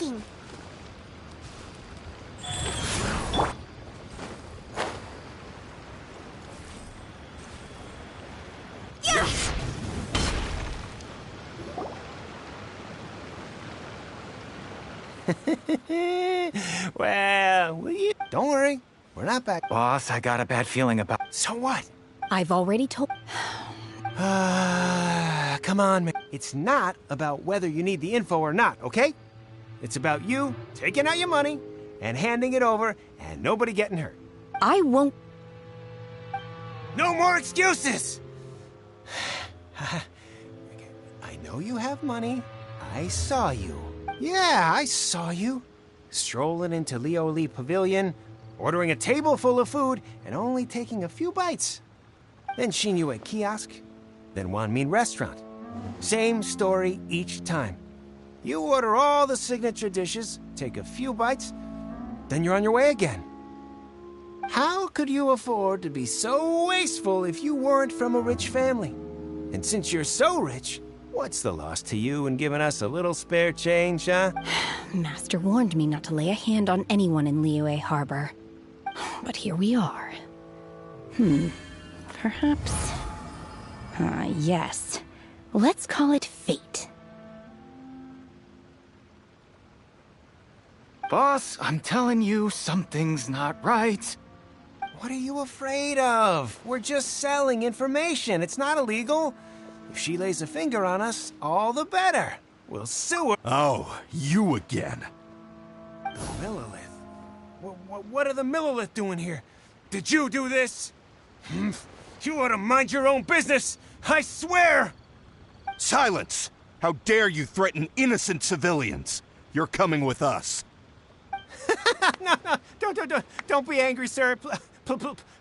thinking? Yeah! Well, will you? Don't worry. We're not back. Boss, I got a bad feeling about... So what? I've already told... Come on, man. It's not about whether you need the info or not, okay? It's about you taking out your money and handing it over and nobody getting hurt. I won't... No more excuses! I know you have money. I saw you. Yeah, I saw you. Strolling into Leo Lee Pavilion, ordering a table full of food, and only taking a few bites. Then Shinyu at kiosk, then Wanmin restaurant. Same story each time. You order all the signature dishes, take a few bites, then you're on your way again. How could you afford to be so wasteful if you weren't from a rich family? And since you're so rich, what's the loss to you in giving us a little spare change, huh? Master warned me not to lay a hand on anyone in Liyue Harbor. But here we are. Perhaps... yes. Let's call it fate. Boss, I'm telling you, something's not right. What are you afraid of? We're just selling information. It's not illegal. If she lays a finger on us, all the better. We'll sue her. Oh, you again. Millilith? What are the Millilith doing here? Did you do this? You ought to mind your own business, I swear! Silence! How dare you threaten innocent civilians? You're coming with us. No, don't be angry, sir.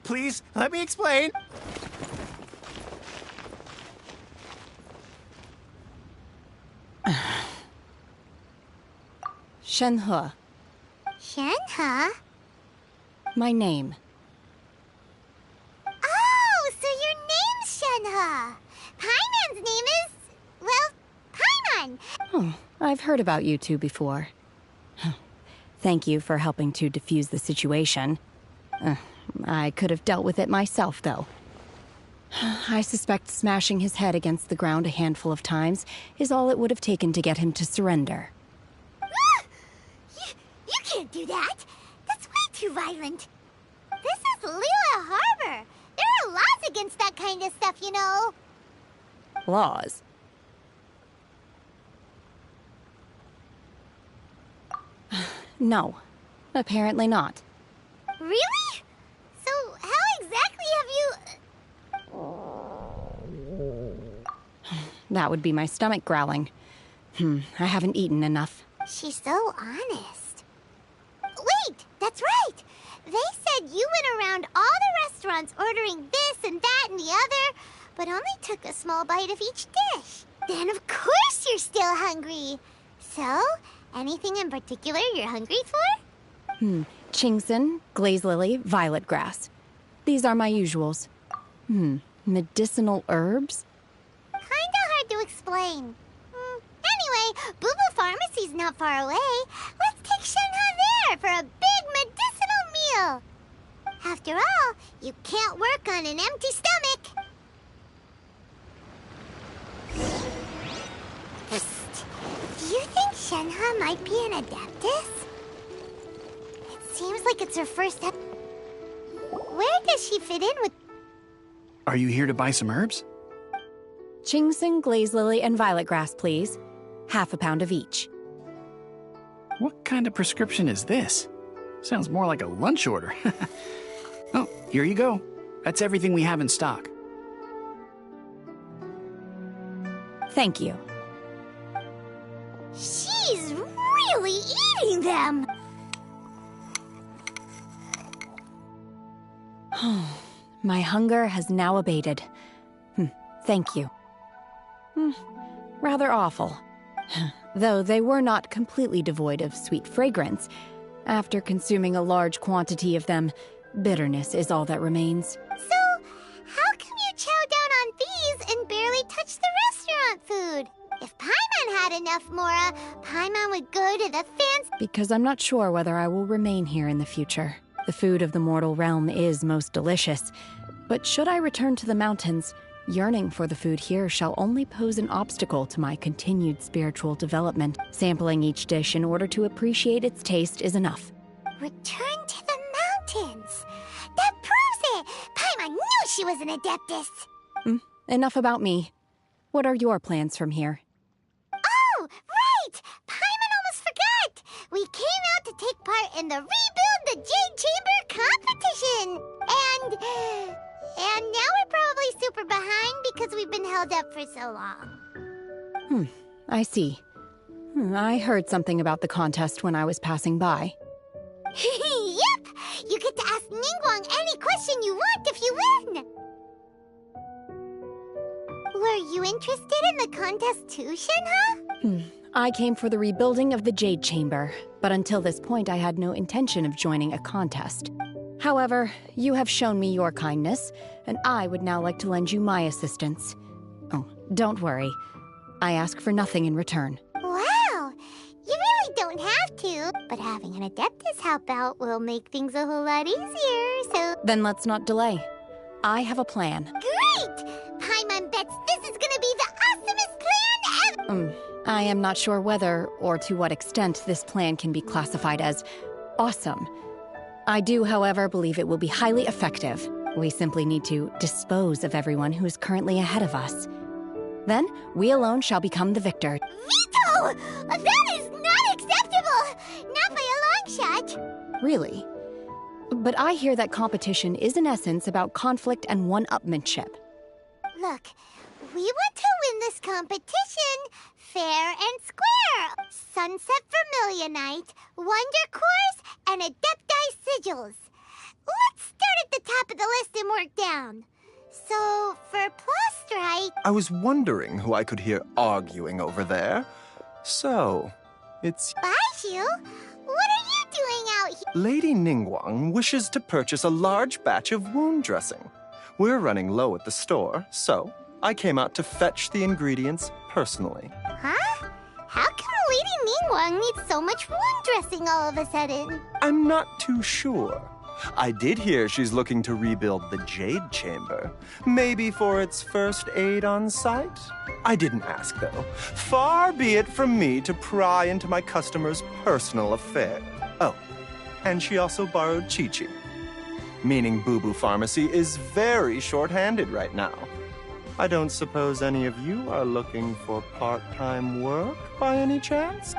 Please, let me explain. Shenhe. Shenhe? My name. Oh, so your name's Shenhe. Paimon's name is... well, Paimon. Oh, I've heard about you two before. Thank you for helping to defuse the situation. I could have dealt with it myself, though. I suspect smashing his head against the ground a handful of times is all it would have taken to get him to surrender. You can't do that. That's way too violent. This is Liyue Harbor. There are laws against that kind of stuff, you know. Laws? No, apparently not. Really? So how exactly have you... That would be my stomach growling. I haven't eaten enough. She's so honest. Wait, that's right. They said you went around all the restaurants ordering this and that and the other, but only took a small bite of each dish. Then of course you're still hungry. So, anything in particular you're hungry for? Chingson, glaze lily, violet grass. These are my usuals. Medicinal herbs? Kinda hard to explain. Anyway, Boo Boo Pharmacy's not far away. Let's take Shenhe there for a big medicinal meal. After all, you can't work on an empty stomach. Psst. Do you think Shenhe might be an Adeptus? It seems like it's her first step. Where does she fit in with... Are you here to buy some herbs? Chingson, glaze lily, and violet grass, please. Half a pound of each. What kind of prescription is this? Sounds more like a lunch order. Oh, here you go. That's everything we have in stock. Thank you. She's really eating them! My hunger has now abated. Thank you. Rather awful. Though they were not completely devoid of sweet fragrance. After consuming a large quantity of them, bitterness is all that remains. So, how come you chow down on these and barely touch the restaurant food? If Paimon had enough, enough, Mora. Paimon would go to the fans. Because I'm not sure whether I will remain here in the future. The food of the mortal realm is most delicious. But should I return to the mountains, yearning for the food here shall only pose an obstacle to my continued spiritual development. Sampling each dish in order to appreciate its taste is enough. Return to the mountains. That proves it. Paimon knew she was an Adeptus. Enough about me. What are your plans from here? Oh, right! Paimon almost forgot! We came out to take part in the Rebuild the Jade Chamber competition! And now we're probably super behind because we've been held up for so long. I see. I heard something about the contest when I was passing by. Yep! You get to ask Ningguang any question you want if you win! Were you interested in the contest too, Shenhe? I came for the rebuilding of the Jade Chamber, but until this point I had no intention of joining a contest. However, you have shown me your kindness, and I would now like to lend you my assistance. Oh, don't worry. I ask for nothing in return. Wow! You really don't have to, but having an Adeptus help out will make things a whole lot easier, so... Then let's not delay. I have a plan. Great! Paimon bets this is gonna be the awesomest plan ever! I am not sure whether or to what extent this plan can be classified as awesome. I do, however, believe it will be highly effective. We simply need to dispose of everyone who is currently ahead of us. Then, we alone shall become the victor. Veto! That is not acceptable! Not by a long shot! Really? But I hear that competition is in essence about conflict and one-upmanship. Look, we want to win this competition fair and square. Sunset Vermilionite, Wonder Cores, and Adepti Sigils. Let's start at the top of the list and work down. So, for Plostrite... I was wondering who I could hear arguing over there. So, it's... Baizhu? What are you doing out here? Lady Ningguang wishes to purchase a large batch of wound dressing. We're running low at the store, so I came out to fetch the ingredients personally. Huh? How come Lady Ningguang needs so much wound dressing all of a sudden? I'm not too sure. I did hear she's looking to rebuild the Jade Chamber. Maybe for its first aid on site? I didn't ask, though. Far be it from me to pry into my customer's personal affair. Oh, and she also borrowed Chi-Chi. Meaning Boo Boo Pharmacy is very short-handed right now. I don't suppose any of you are looking for part-time work by any chance?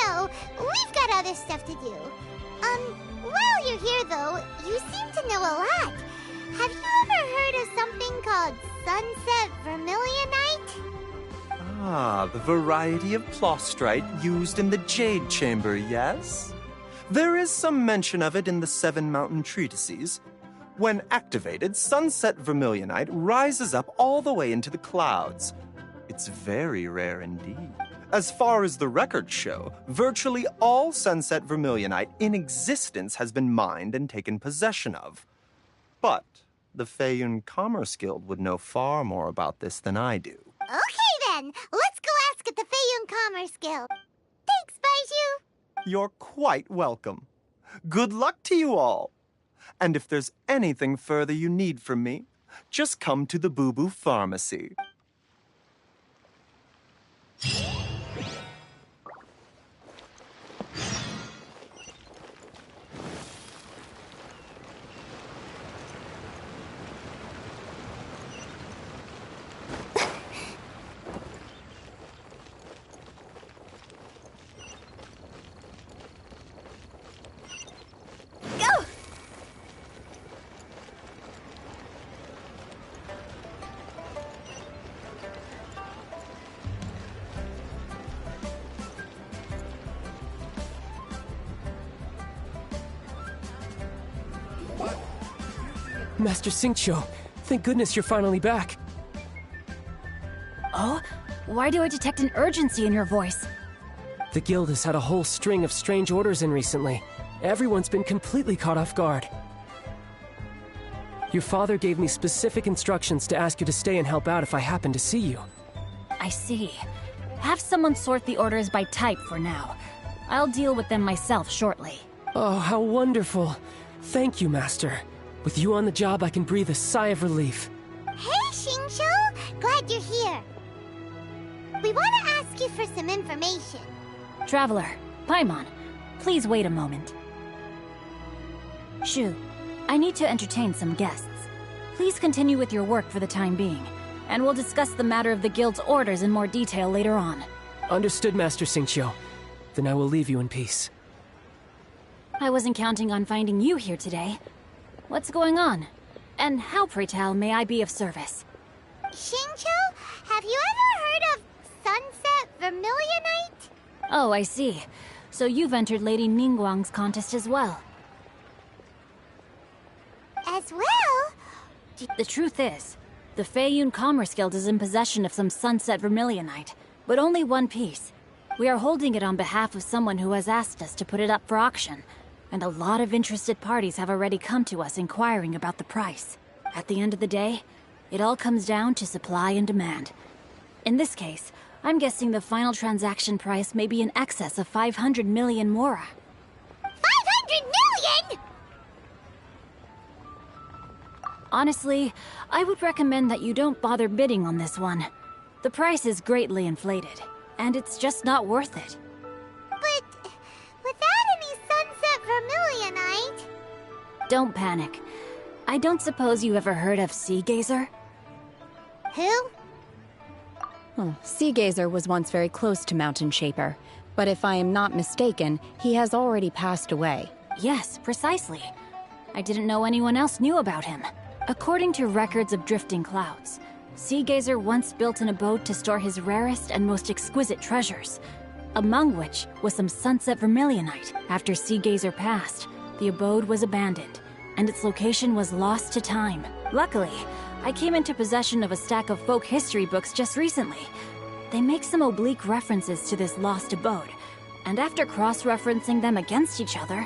No. We've got other stuff to do. While you're here, though, you seem to know a lot. Have you ever heard of something called Sunset Vermilionite? Ah, the variety of plostrite used in the Jade Chamber, yes? There is some mention of it in the Seven Mountain Treatises. When activated, Sunset Vermilionite rises up all the way into the clouds. It's very rare indeed. As far as the records show, virtually all Sunset Vermilionite in existence has been mined and taken possession of. But the Feiyun Commerce Guild would know far more about this than I do. Okay, then. Let's go ask at the Feiyun Commerce Guild. Thanks, Baizhu. You're quite welcome. Good luck to you all. And if there's anything further you need from me, just come to the Boo Boo Pharmacy. Master Xingqiu, thank goodness you're finally back. Oh? Why do I detect an urgency in your voice? The guild has had a whole string of strange orders in recently. Everyone's been completely caught off guard. Your father gave me specific instructions to ask you to stay and help out if I happen to see you. I see. Have someone sort the orders by type for now. I'll deal with them myself shortly. Oh, how wonderful. Thank you, Master. With you on the job, I can breathe a sigh of relief. Hey, Xingqiu! Glad you're here. We want to ask you for some information. Traveler, Paimon, please wait a moment. Shu, I need to entertain some guests. Please continue with your work for the time being, and we'll discuss the matter of the guild's orders in more detail later on. Understood, Master Xingqiu. Then I will leave you in peace. I wasn't counting on finding you here today. What's going on? And how, pray tell, may I be of service? Xingqiu, have you ever heard of Sunset Vermilionite? Oh, I see. So you've entered Lady Ningguang's contest as well. As well? The truth is, the Feiyun Commerce Guild is in possession of some Sunset Vermilionite, but only one piece. We are holding it on behalf of someone who has asked us to put it up for auction, and a lot of interested parties have already come to us inquiring about the price. At the end of the day, it all comes down to supply and demand. In this case, I'm guessing the final transaction price may be in excess of 500 million mora. 500 million?! Honestly, I would recommend that you don't bother bidding on this one. The price is greatly inflated, and it's just not worth it. But without any Sunset Vermilionite... Don't panic. I don't suppose you ever heard of Sea Gazer? Who? Sea Gazer was once very close to Mountain Shaper, but if I am not mistaken, he has already passed away. Yes, precisely. I didn't know anyone else knew about him. According to records of drifting clouds, Sea Gazer once built an abode to store his rarest and most exquisite treasures, among which was some Sunset Vermilionite. After Sea Gazer passed, the abode was abandoned, and its location was lost to time. Luckily, I came into possession of a stack of folk history books just recently. They make some oblique references to this lost abode, and after cross-referencing them against each other,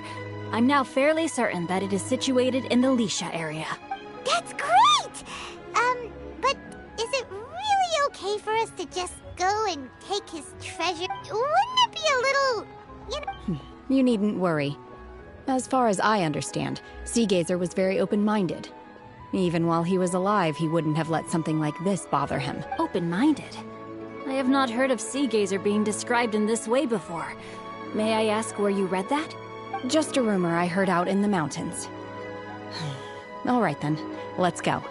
I'm now fairly certain that it is situated in the Lisha area. That's great! But is it really okay for us to just go and take his treasure? Wouldn't it be a little, you know... You needn't worry. As far as I understand, Sea Gazer was very open-minded. Even while he was alive, he wouldn't have let something like this bother him. Open-minded? I have not heard of Sea Gazer being described in this way before. May I ask where you read that? Just a rumor I heard out in the mountains. All right then, let's go.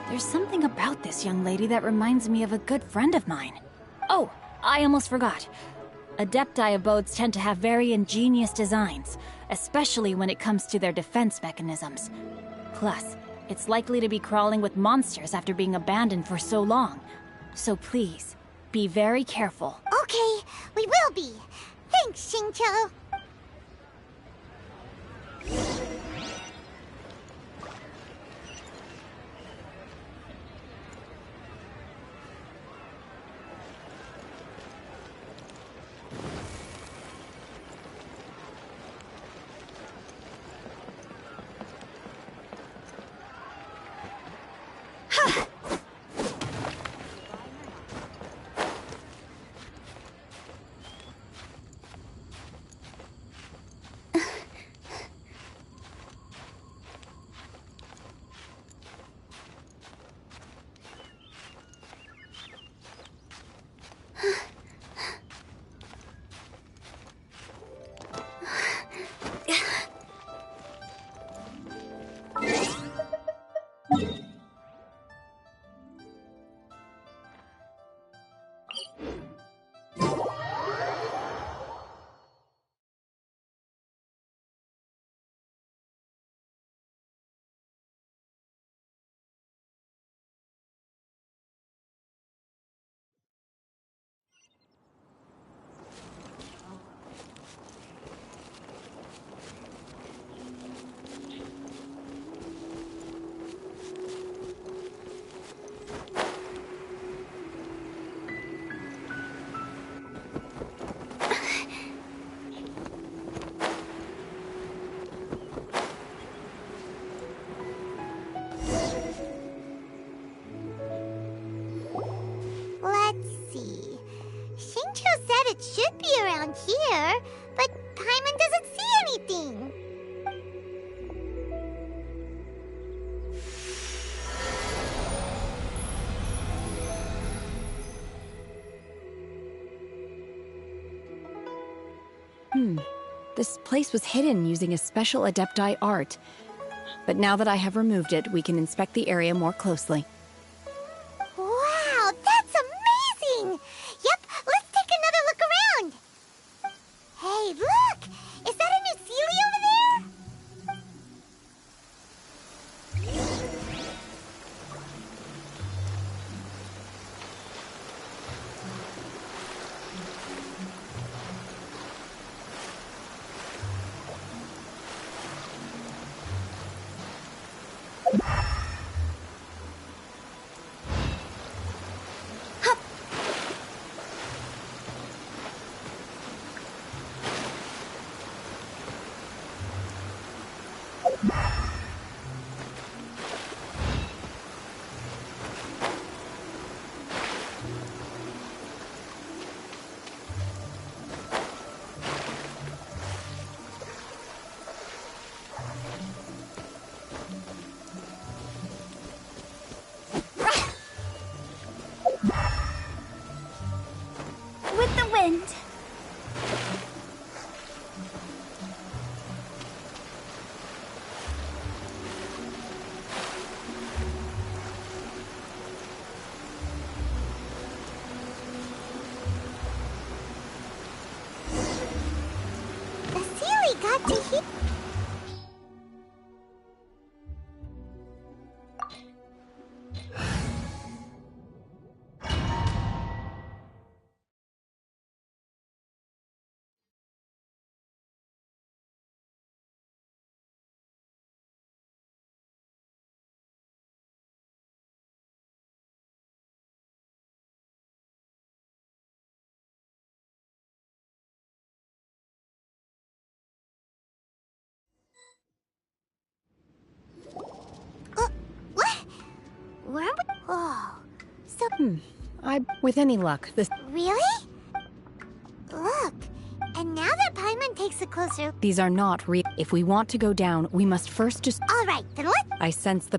There's something about this young lady that reminds me of a good friend of mine. Oh, I almost forgot. Adepti abodes tend to have very ingenious designs, especially when it comes to their defense mechanisms. Plus, it's likely to be crawling with monsters after being abandoned for so long. So please, be very careful. Okay, we will be. Thanks, Xingqiu. it should be around here, but Paimon doesn't see anything. This place was hidden using a special Adepti art. But now that I have removed it, we can inspect the area more closely. Wow, that's amazing! Yep, let's take another look around. Hey, look! Is that a new Sealy over there? With the wind. The Sealy got to hear. What? Where are we? Oh, so. With any luck, this... Really? Look, and now that Paimon takes a closer. These are not real. If we want to go down, we must first just... All right, then let's. I sense the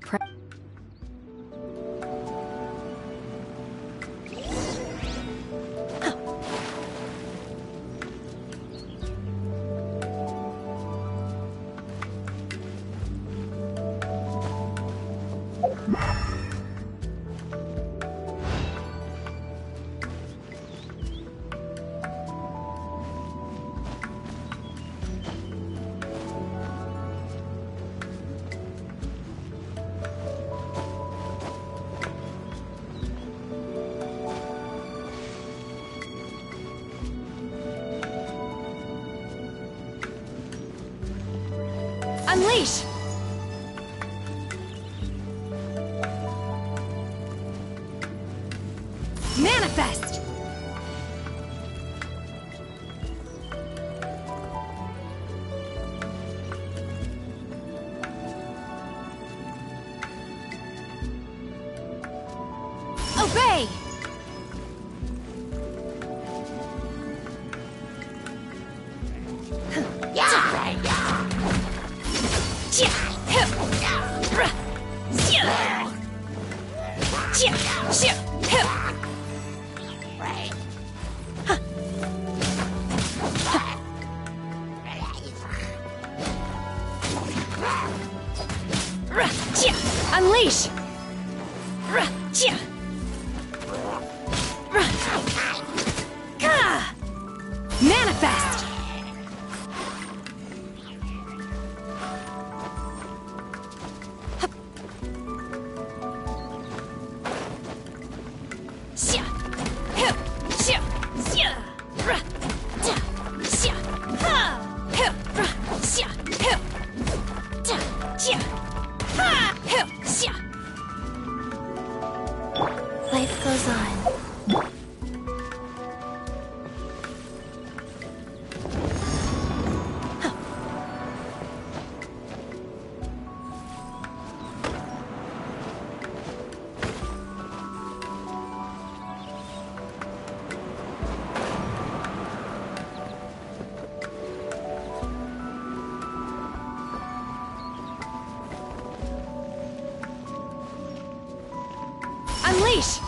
Unleash! Manifest! Obey! Unleash! Manifest! Life goes on. Unleash!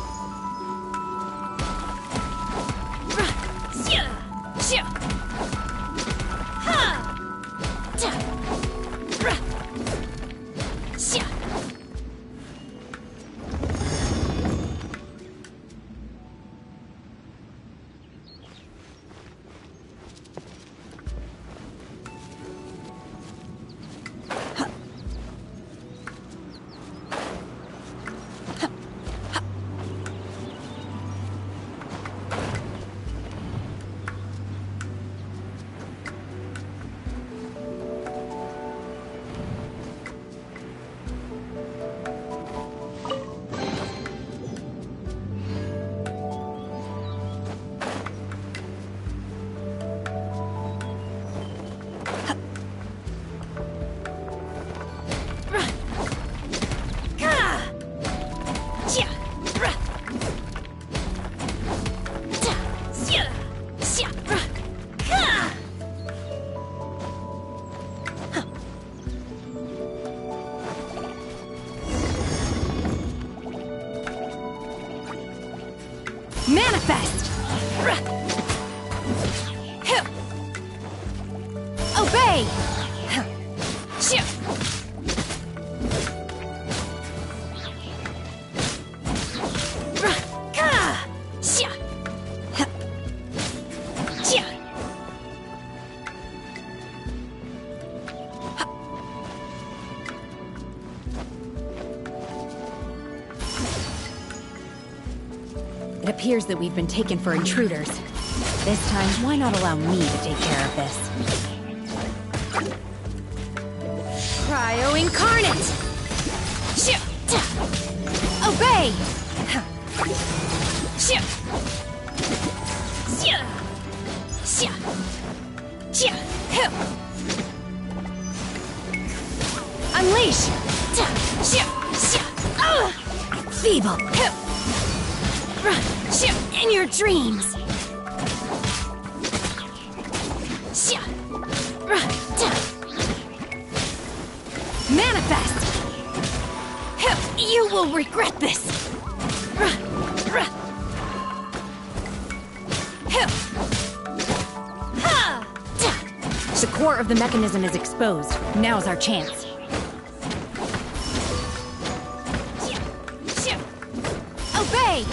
Manifest! Obey! It appears that we've been taken for intruders. This time, why not allow me to take care of this? Cryo Incarnate! Obey! Unleash! Feeble! In your dreams! Manifest! You will regret this! The core of the mechanism is exposed. Now's our chance. Obey!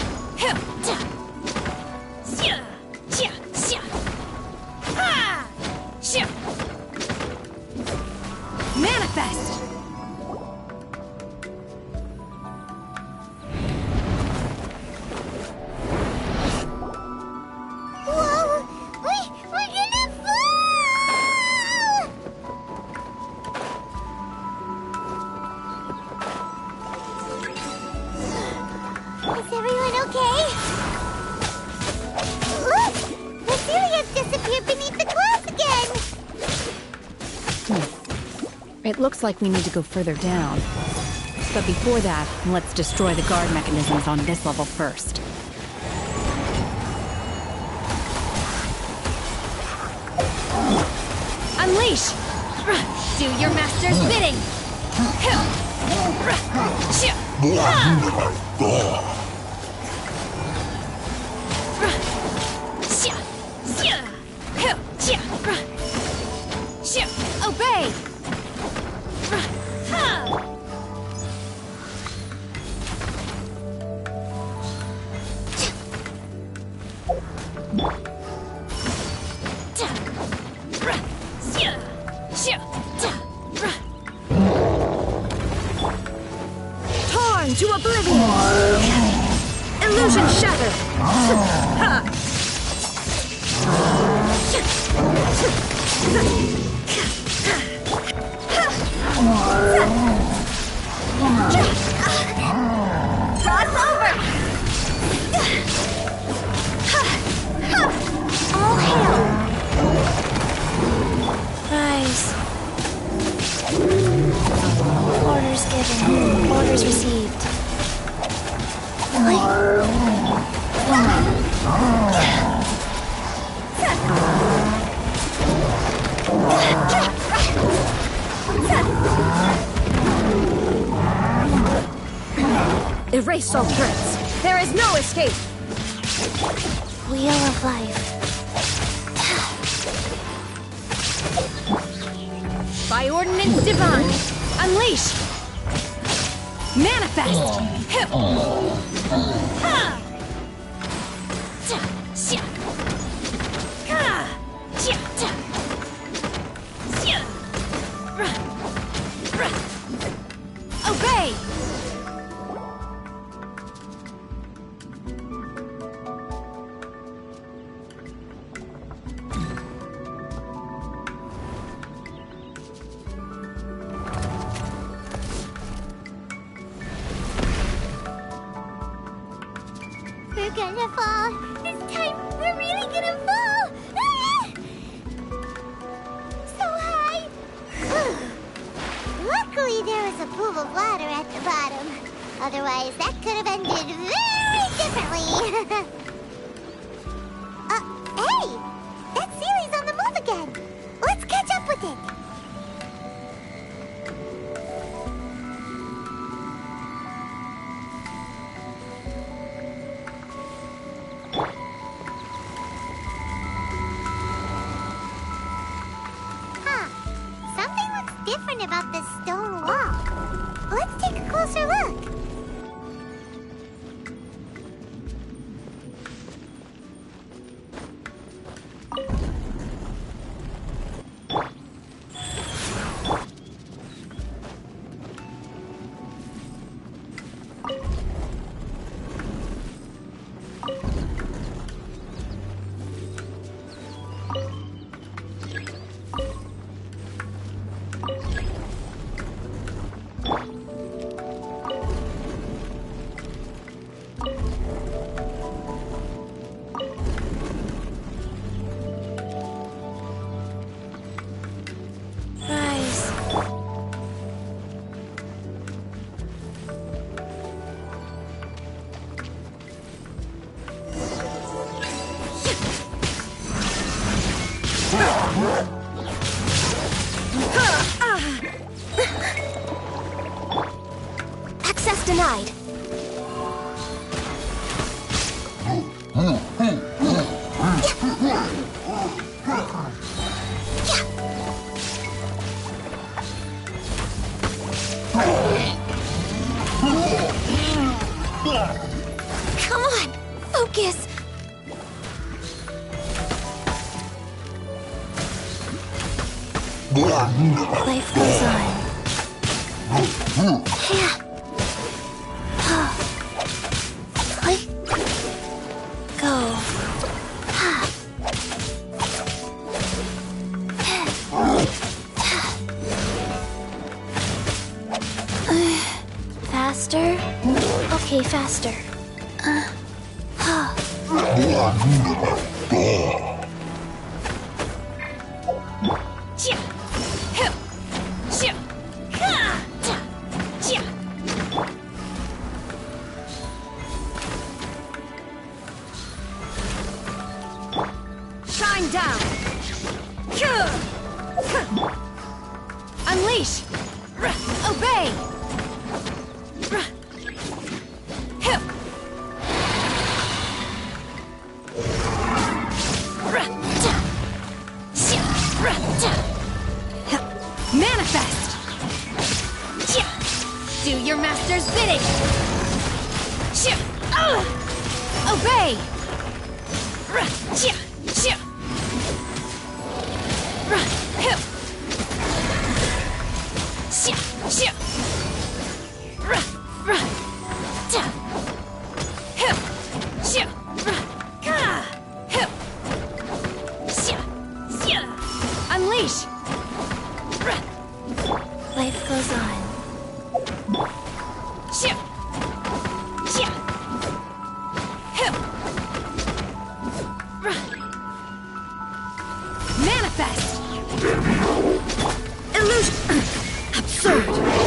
Manifest! Whoa! We're gonna fall! Is everyone okay? Look! Vasilia's disappeared beneath the clouds again! It looks like we need to go further down. But before that, let's destroy the guard mechanisms on this level first. Unleash! Do your master's bidding! Obey! Torn to oblivion! Illusion shattered! Cross over! All hail! Rise. Orders given. Orders received. Erase all threats. There is no escape! Wheel of life. By ordinance divine, unleash! Manifest! Hip! Ha! Ta! Xia! Ka! Xia! Ta! Xia! Ra! Ra! Obey! We're gonna fall. This time, we're really gonna fall. Ah! So high. Luckily, there was a pool of water at the bottom. Otherwise, that could have ended very differently. Hey! That Sealy's on the move again. Let's catch up with it. Something looks different about this stone wall. Let's take a closer look. Rise. Access denied. Come on, focus. Life goes on. Yeah. Go. Faster? Okay, faster. Shine down! Unleash! Obey! Manifest! Do your master's bidding! Obey! Unleash! Life goes on. Manifest! Illusion! Absurd!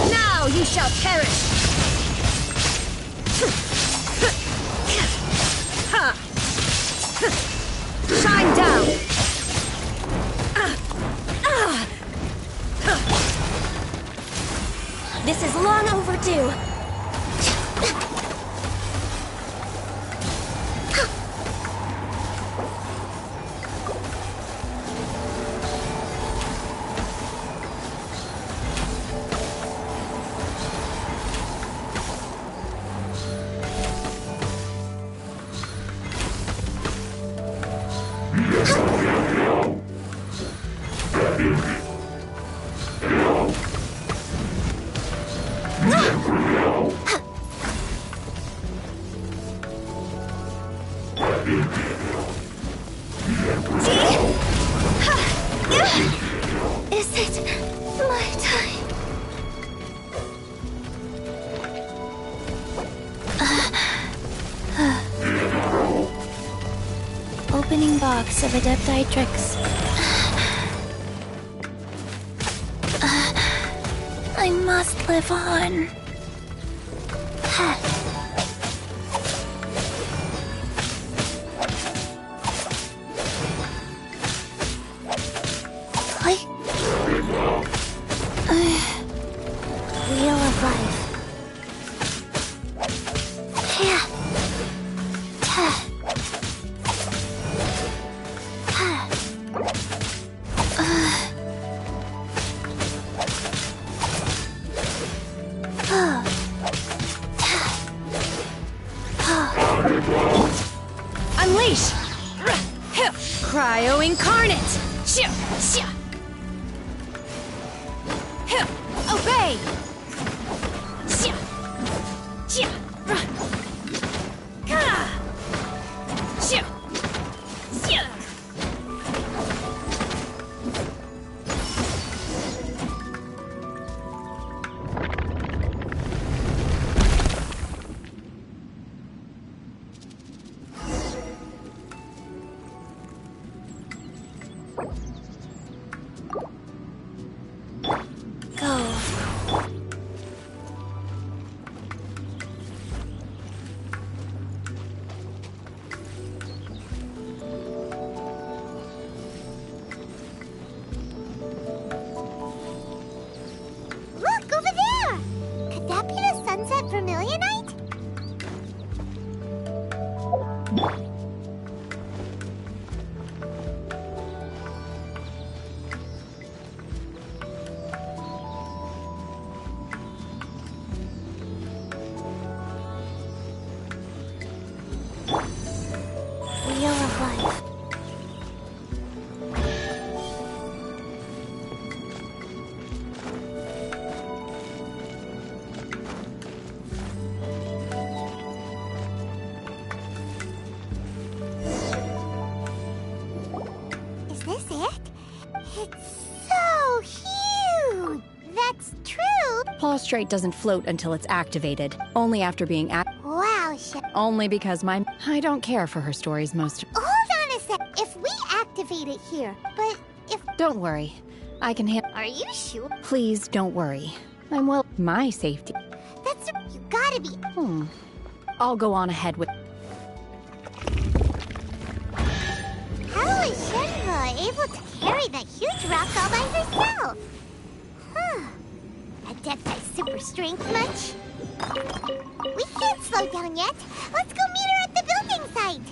Now you shall perish! Shine down! This is long overdue. Is it my time? Opening box of Adepti tricks. I must live on. Wheel of life. Unleash! Cryo incarnate! Obey! Look, over there! Could that be the sunset Vermilionite? Wheel of life. Is this it? It's so huge! That's true! Prostrate doesn't float until it's activated. Only after being Wow, Only because I don't care for her stories most. Hold on a sec. If we activate it here, but if... Don't worry. I can handle. Are you sure? Please don't worry. I'm well. My safety. That's... You gotta be... I'll go on ahead with. How is Shenhua able to carry that huge rock all by herself? Huh. Adepti super strength much? We can't slow down yet. Let's go meet her at the building site.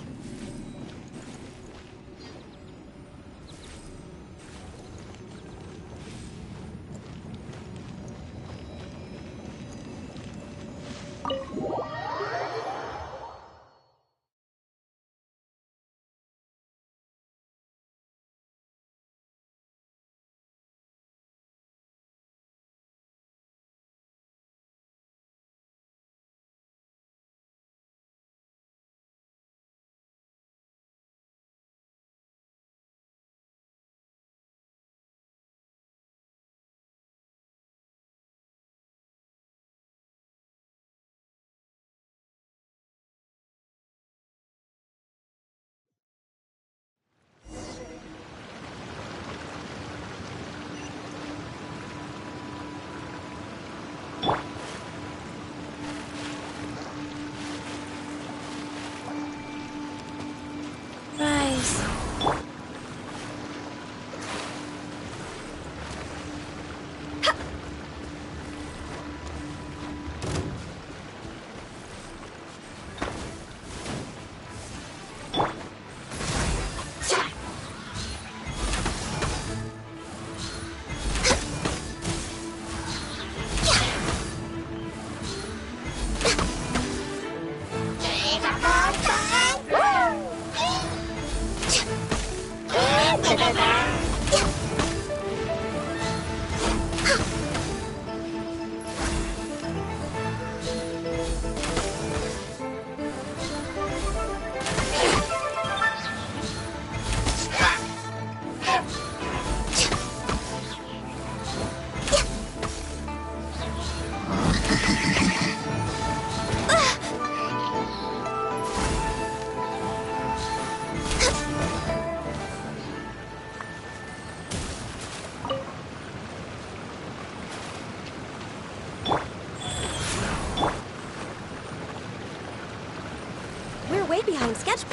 We're way behind schedule.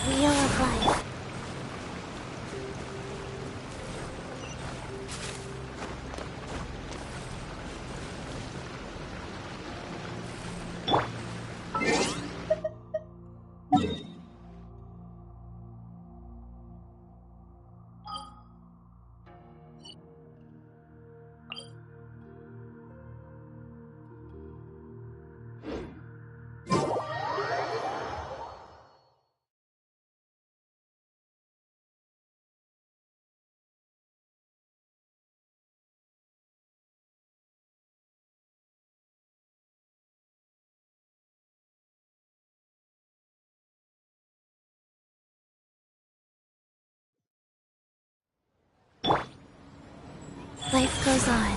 Wheel of life. Life goes on.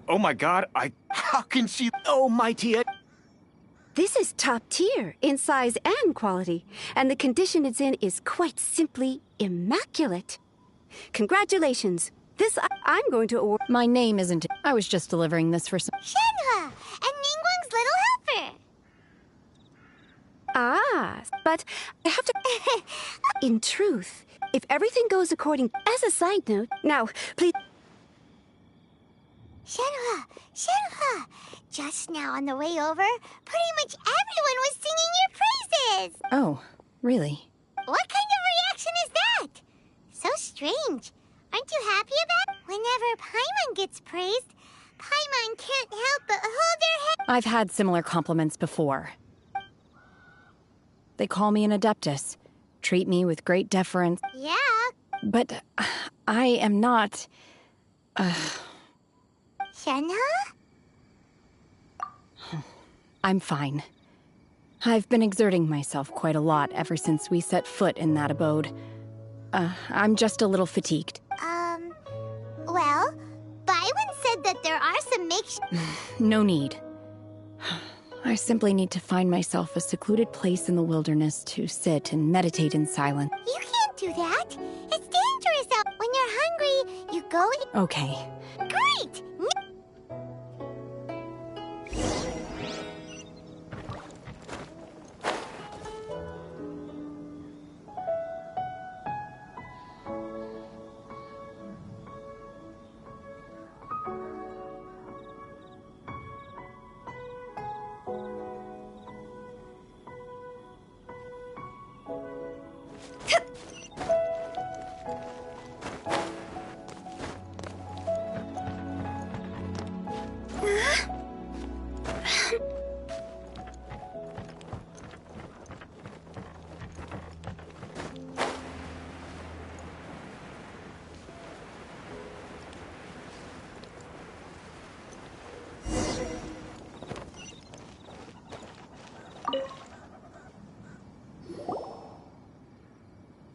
Oh my god, How can she... Oh, mighty... This is top tier in size and quality, and the condition it's in is quite simply immaculate. Congratulations. This I'm going to award... My name isn't... I was just delivering this for some... Shenhua and Ningguang's little helper. Ah, but I have to... In truth, if everything goes according... As a side note... Now, please... Shenhua, just now on the way over, pretty much everyone was singing your praises. Oh, really? What kind of reaction is that? So strange. Aren't you happy about it? Whenever Paimon gets praised, Paimon can't help but hold their head. I've had similar compliments before. They call me an adeptus, treat me with great deference. Yeah. But I am not... Shenhua? I'm fine. I've been exerting myself quite a lot ever since we set foot in that abode. I'm just a little fatigued. Well, Byron said that there are some No need. I simply need to find myself a secluded place in the wilderness to sit and meditate in silence. You can't do that. It's dangerous out. When you're hungry, you go eat. Okay. Great!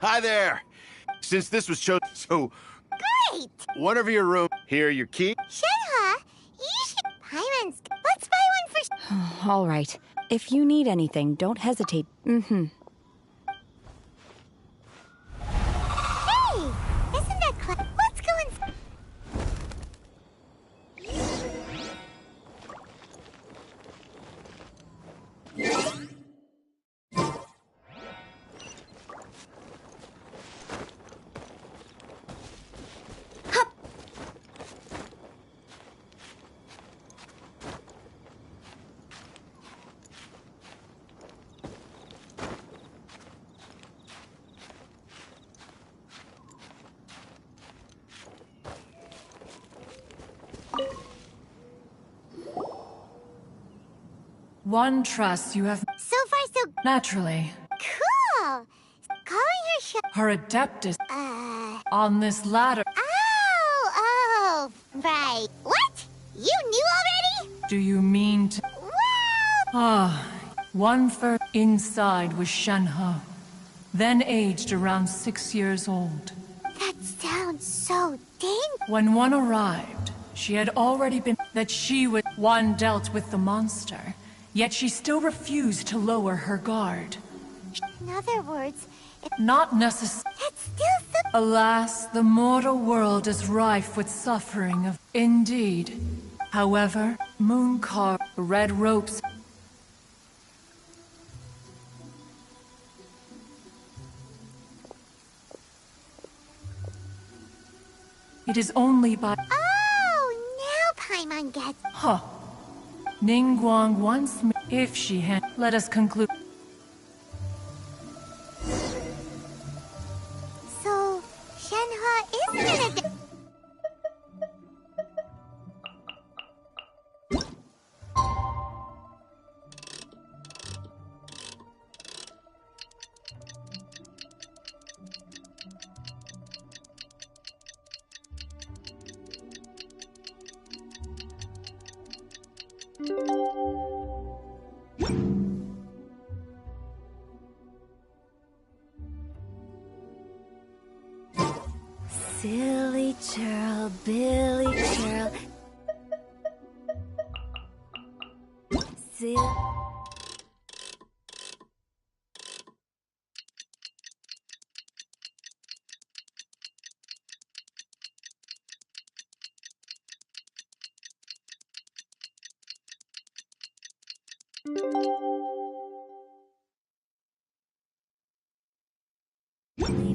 Hi there. Since this was chosen, so Great! one of your room. Here are your key. Shenhe, you should... Byron's... Let's buy one for... All right. If you need anything, don't hesitate. Hey! Isn't that Let's go and... One trust you have So far, so... naturally. Cool! Calling her Her adeptus Uh... on this ladder. Oh, right. What? You knew already? Do you mean to... Well... One first inside was Shenhe, then aged around 6 years old. That sounds so dangerous. When one arrived, she had already been... That she would... One dealt with the monster, yet she still refused to lower her guard. In other words, Not necessarily. that's still so... Alas, the mortal world is rife with suffering of... Indeed. However, Mooncar, red ropes... It is only by... Oh, now Paimon gets... Huh. Ningguang wants me... If she had... Let us conclude... So, Shenhe isn't an Silly churl, Billy churl. Silly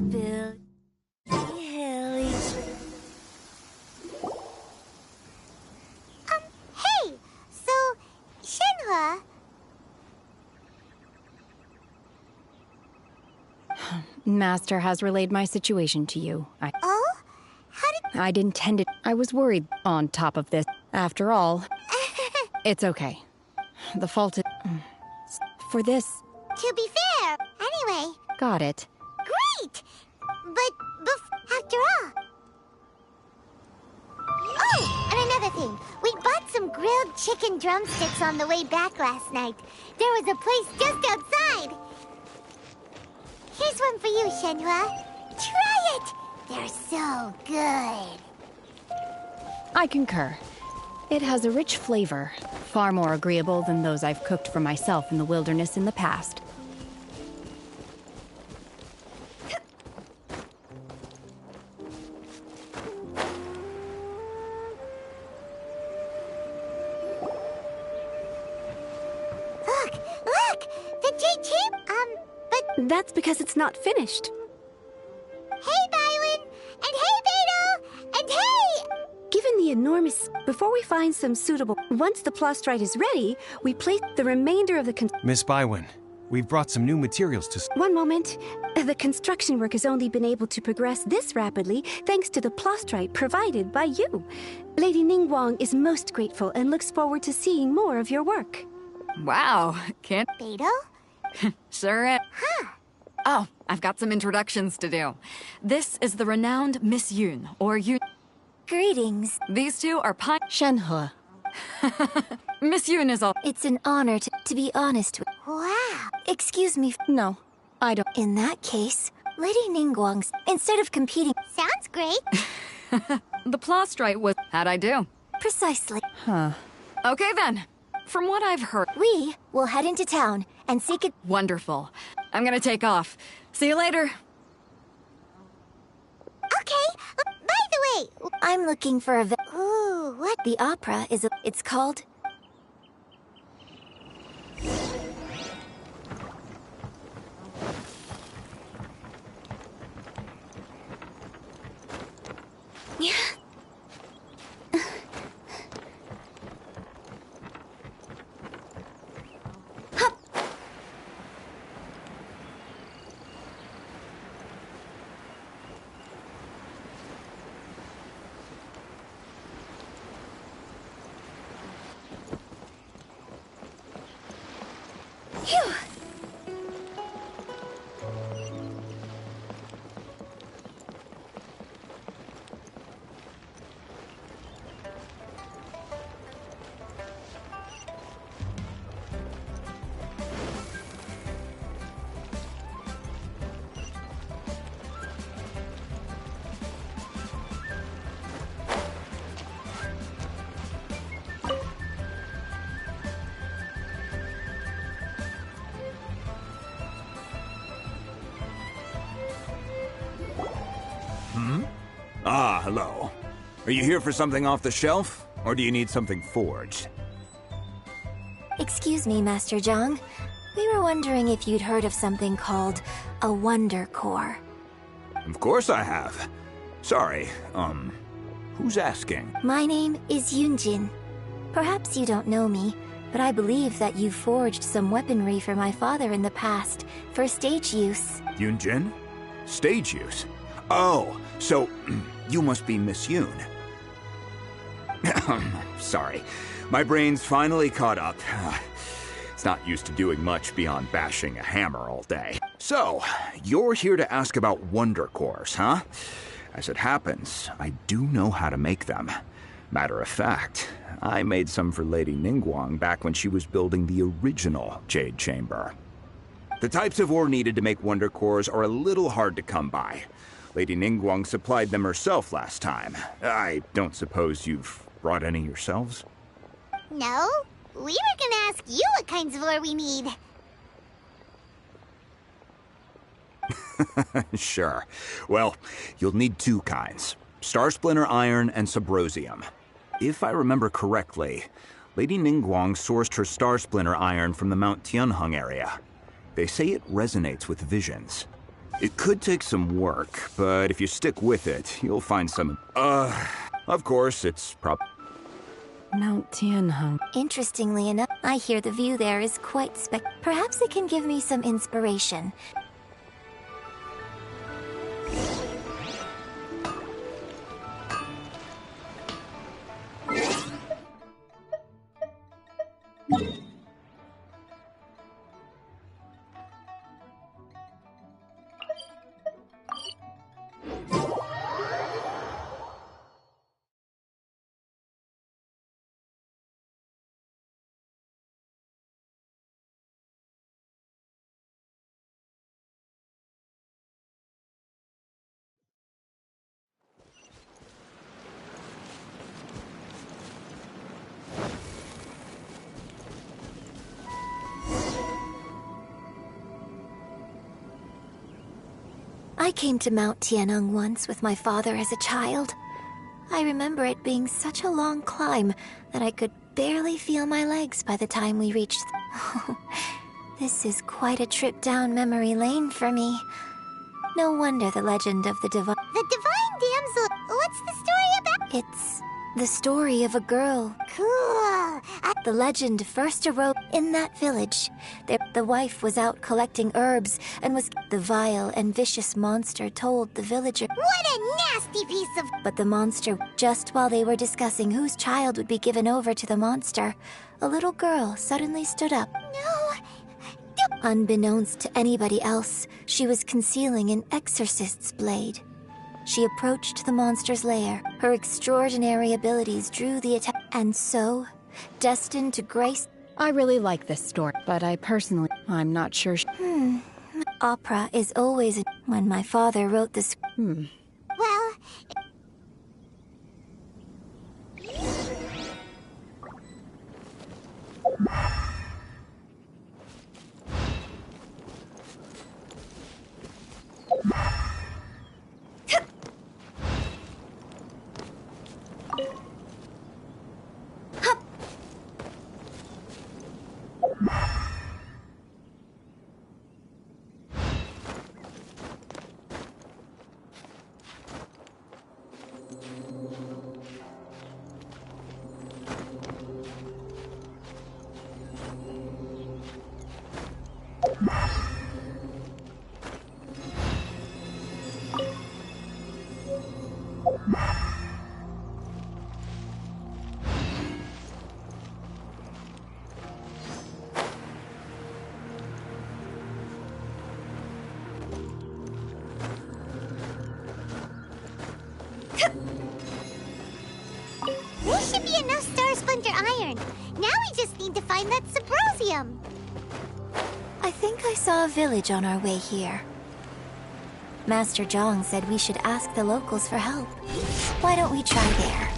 Bill. Hilly. Hey! So, Shenhe... Master has relayed my situation to you. Oh? How did... I'd intended... I was worried on top of this. After all, it's okay. The fault is... For this... To be fair, anyway... Got it. Great! But, after all... Oh, and another thing. We bought some some grilled chicken drumsticks on the way back last night. There was a place just outside. Here's one for you, Shenhua. Try it! They're so good. I concur. It has a rich flavor, far more agreeable than those I've cooked for myself in the wilderness in the past. Look! The jade chamber. But That's because it's not finished. hey, Bylin! And hey, Beto! And hey! Given the enormous... Before we find some suitable... Once the plastrite is ready, we place the remainder of the... Miss Bywin, we've brought some new materials to... One moment. The construction work has only been able to progress this rapidly thanks to the plastrite provided by you. Lady Ningguang is most grateful and looks forward to seeing more of your work. Wow, can't... Beto? Sure is. Oh, I've got some introductions to do. This is the renowned Miss Yun, or Yun. Greetings. These two are Shenhua. Miss Yun is all... It's an honor to be honest with... Wow. Excuse me. No, I don't. In that case, Lady Ningguang's... Instead of competing... Sounds great. The plastrite was... How'd I do? Precisely. Huh. Okay then. From what I've heard... We will head into town and seek it... Wonderful. I'm gonna take off. See you later. Okay. By the way... I'm looking for a... Ooh, what? The opera is a... It's called... Yeah. Phew. Ah, hello. Are you here for something off the shelf? Or do you need something forged? Excuse me, Master Zhang. We were wondering if you'd heard of something called a Wonder Core. Of course I have. Sorry, who's asking? My name is Yunjin. Perhaps you don't know me, but I believe that you forged some weaponry for my father in the past, for stage use. Yunjin? Stage use? Oh, so you must be Miss Yun. Sorry, my brain's finally caught up. It's not used to doing much beyond bashing a hammer all day. So, you're here to ask about Wonder Cores, huh? As it happens, I do know how to make them. Matter of fact, I made some for Lady Ningguang back when she was building the original Jade Chamber. The types of ore needed to make Wonder Cores are a little hard to come by. Lady Ningguang supplied them herself last time. I don't suppose you've brought any yourselves? No. We were gonna ask you what kinds of ore we need. Sure. Well, you'll need two kinds. Star Splinter Iron and Subrosium. If I remember correctly, Lady Ningguang sourced her Star Splinter Iron from the Mount Tianheng area. They say it resonates with visions. It could take some work, but if you stick with it, you'll find some... of course, it's Mount Tianheng. Interestingly enough, I hear the view there is quite Perhaps it can give me some inspiration. I came to Mount Tianeng once with my father as a child. I remember it being such a long climb that I could barely feel my legs by the time we reached... This is quite a trip down memory lane for me. No wonder the legend of the divine... The divine damsel... What's the story about? It's the story of a girl. Cool. The legend first arose in that village. The wife was out collecting herbs and was... The vile and vicious monster told the villager... What a nasty piece of... But the monster... Just while they were discussing whose child would be given over to the monster, a little girl suddenly stood up. No... Unbeknownst to anybody else, she was concealing an exorcist's blade. She approached the monster's lair. Her extraordinary abilities drew the attack, and so, destined to grace... I really like this story, but I'm not sure... Opera is always... When my father wrote this... Well... There should be enough Star Splinter iron. Now we just need to find that Subrosium. I think I saw a village on our way here. Master Zhang said we should ask the locals for help. Why don't we try there?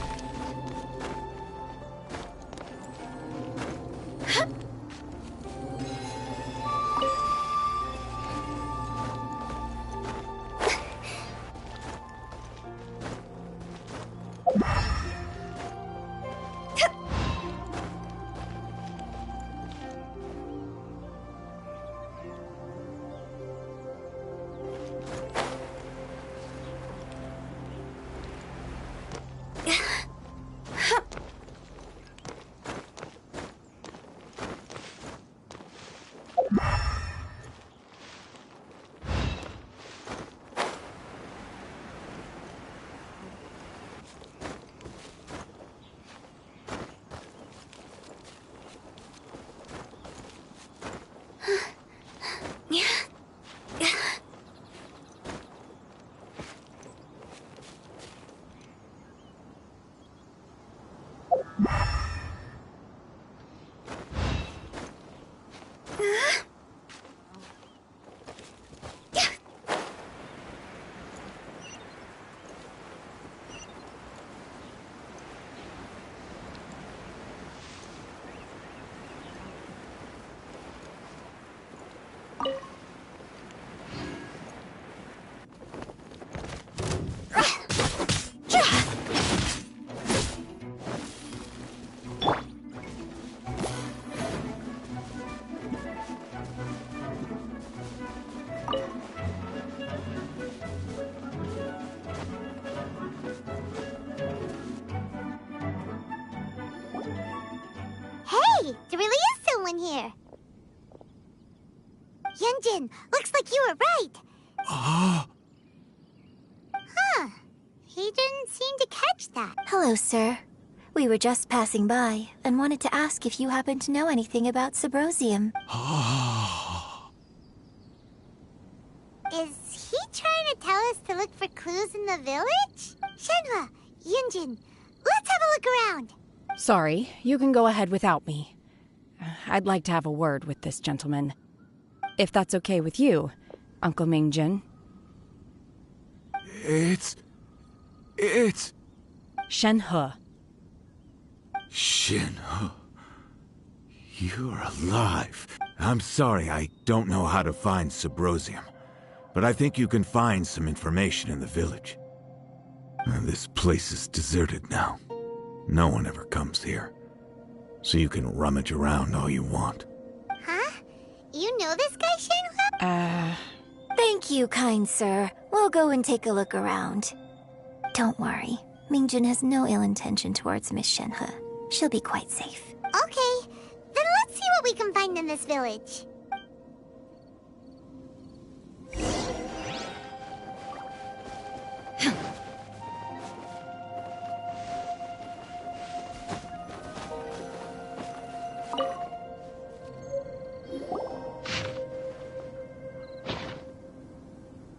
Hey, there really is someone here. Yunjin, looks like you were right. Huh. He didn't seem to catch that. Hello, sir. We were just passing by and wanted to ask if you happen to know anything about Subrosium. Is he trying to tell us to look for clues in the village? Shenhua, Yunjin, let's have a look around. Sorry, you can go ahead without me. I'd like to have a word with this gentleman. If that's okay with you, Uncle Mingjin. It's... Shenhe. Shenhe. You're alive. I'm sorry, I don't know how to find Subrosium. but I think you can find some information in the village. This place is deserted now. No one ever comes here. So you can rummage around all you want. Huh? You know this guy, Shenhua? Thank you, kind sir. We'll go and take a look around. Don't worry. Mingjun has no ill intention towards Miss Shenhe. She'll be quite safe. Okay, then let's see what we can find in this village.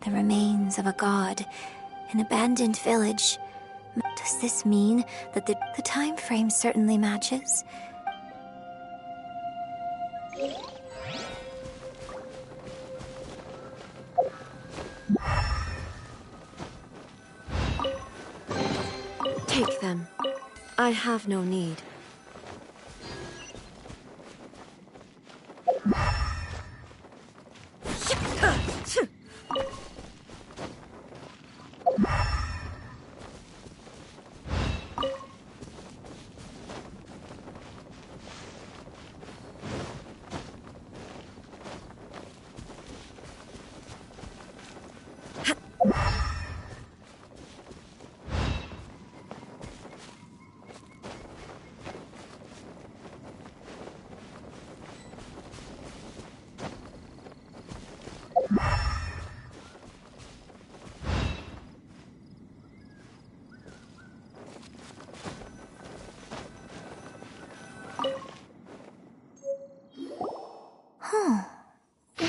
The remains of a god, an abandoned village. Does this mean that the time frame certainly matches? Take them. I have no need. Huh.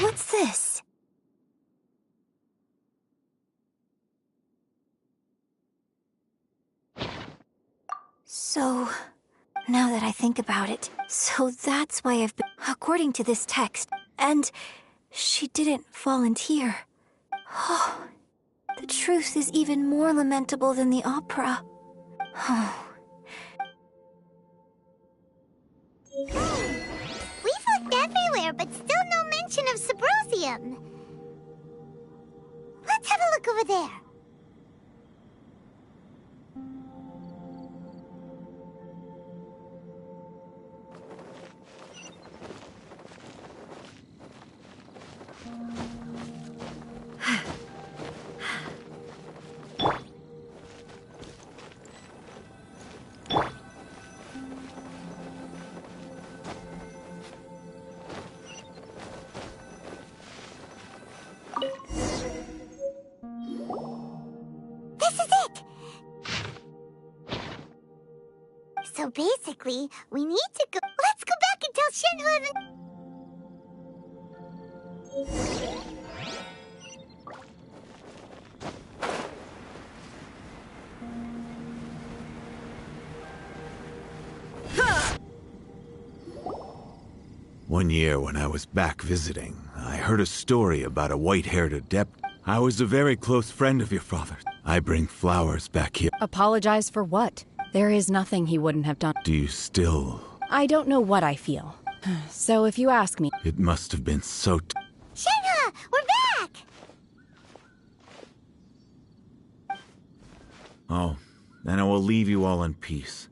What's this? So, now that I think about it, so that's why I've been... According to this text, and she didn't volunteer. Oh, the truth is even more lamentable than the opera. Oh. We've looked everywhere, but still no mention of Subrosium. Let's have a look over there. So basically, we need to go... Let's go back and tell Shenhua that... One year when I was back visiting, I heard a story about a white-haired adept. I was a very close friend of your father. I bring flowers back here. Apologize for what? There is nothing he wouldn't have done. Do you still... I don't know what I feel. So if you ask me... It must have been so... Shenhua, we're back! Oh, then I will leave you all in peace.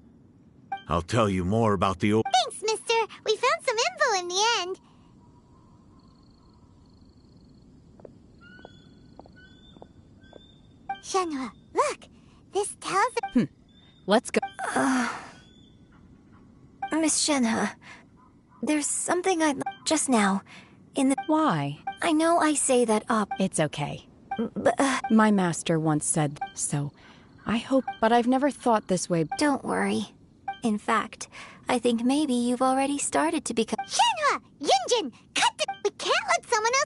I'll tell you more about the... Thanks, mister. We found some info in the end. Shenhua, look. This tells... Let's go. Miss Shenhe, there's something I'd... Just now, in the... Why? I know I say that up. It's okay. But, My master once said so. I hope, but I've never thought this way. Don't worry. In fact, I think maybe you've already started to become... Shenhua! Yunjin! Cut the... We can't let someone else...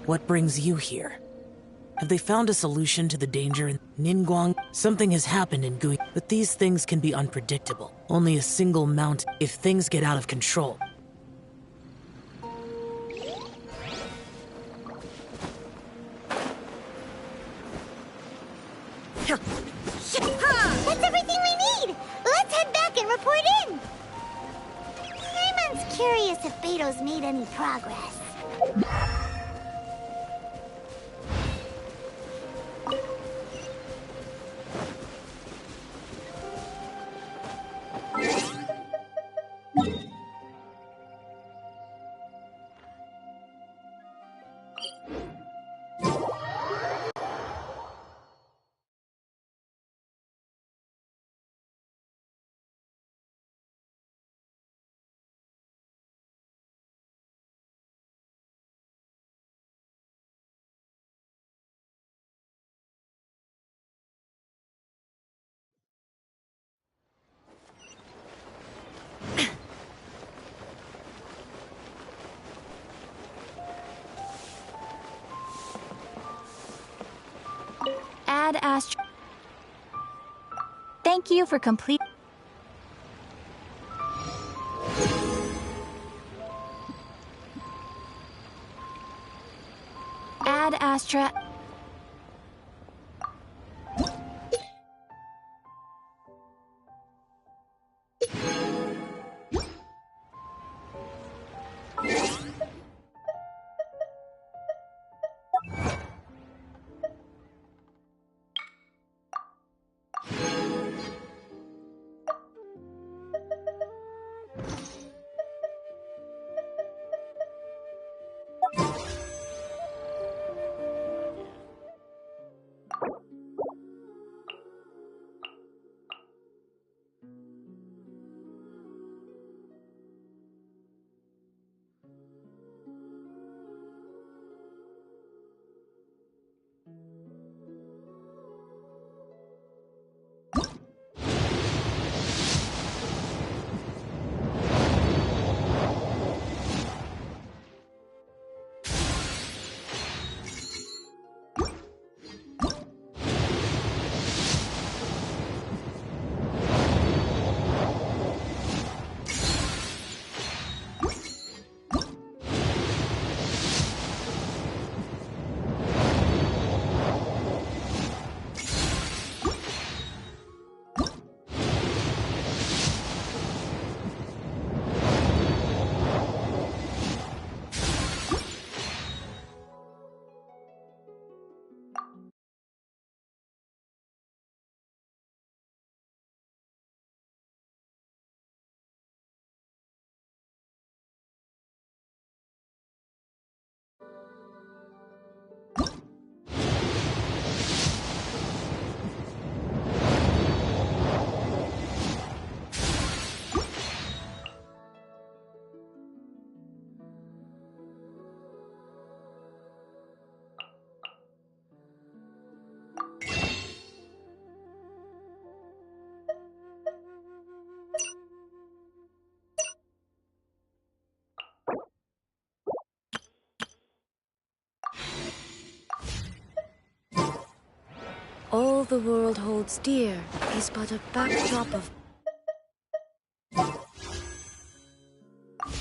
What brings you here? Have they found a solution to the danger in Ningguang? Something has happened in Gui, but these things can be unpredictable. Only a single mount if things get out of control. That's everything we need! Let's head back and report in! Simon's curious if Beto's made any progress. Ad Astra. Thank you for complete. Ad Astra. All the world holds dear is but a backdrop of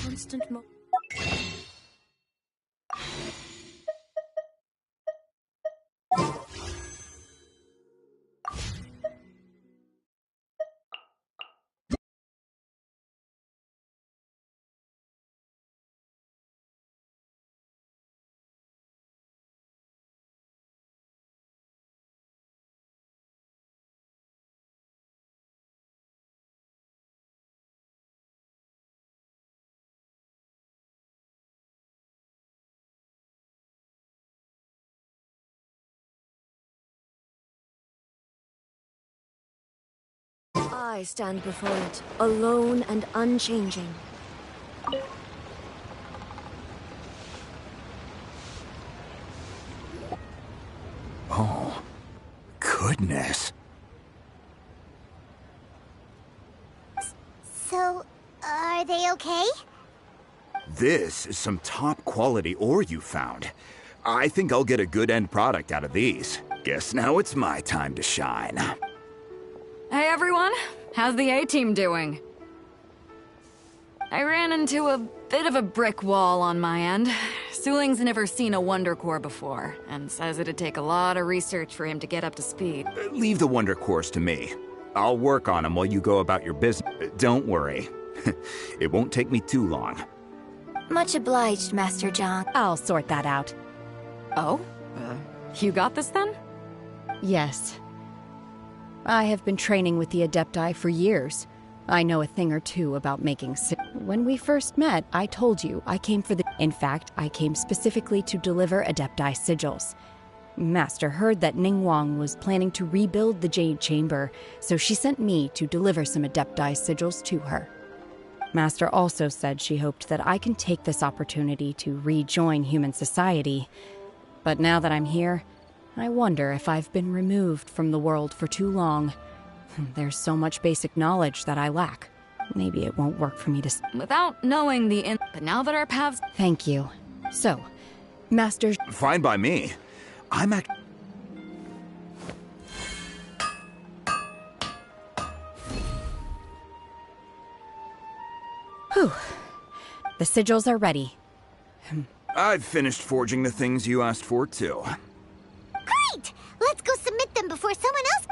constant I stand before it, alone and unchanging. Oh, goodness. So, are they okay? This is some top quality ore you found. I think I'll get a good end product out of these. Guess now it's my time to shine. Hey everyone, how's the A-team doing? I ran into a bit of a brick wall on my end. Suling's never seen a Wonder Core before, and says it'd take a lot of research for him to get up to speed. Leave the Wonder Cores to me. I'll work on them while you go about your business. Don't worry. It won't take me too long. Much obliged, Master Zhang. I'll sort that out. Oh? You got this then? Yes. I have been training with the Adepti for years. I know a thing or two about making When we first met, I told you I came for the... In fact, I came specifically to deliver Adepti sigils. Master heard that Ningguang was planning to rebuild the Jade Chamber, so she sent me to deliver some Adepti sigils to her. Master also said she hoped that I can take this opportunity to rejoin human society. But now that I'm here, I wonder if I've been removed from the world for too long. There's so much basic knowledge that I lack. Maybe it won't work for me to... Without knowing the but now that our paths... Thank you. So, Master... Fine by me. I'm at... Whew. The sigils are ready. I've finished forging the things you asked for, too. Great! Let's go submit them before someone else...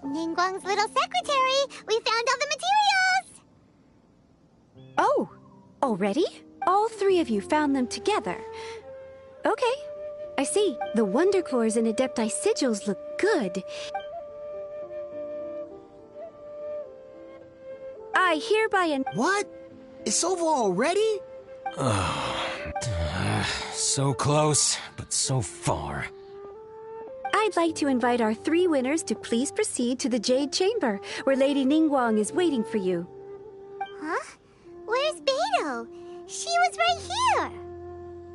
Ningguang's little secretary! We found all the materials! Oh, already? All three of you found them together. Okay, I see. The Wonder Cores and Adepti sigils look good. I hereby What? It's over already? So close, but so far. I'd like to invite our three winners to please proceed to the Jade Chamber, where Lady Ningguang is waiting for you. Huh? Where's Beidou? She was right here!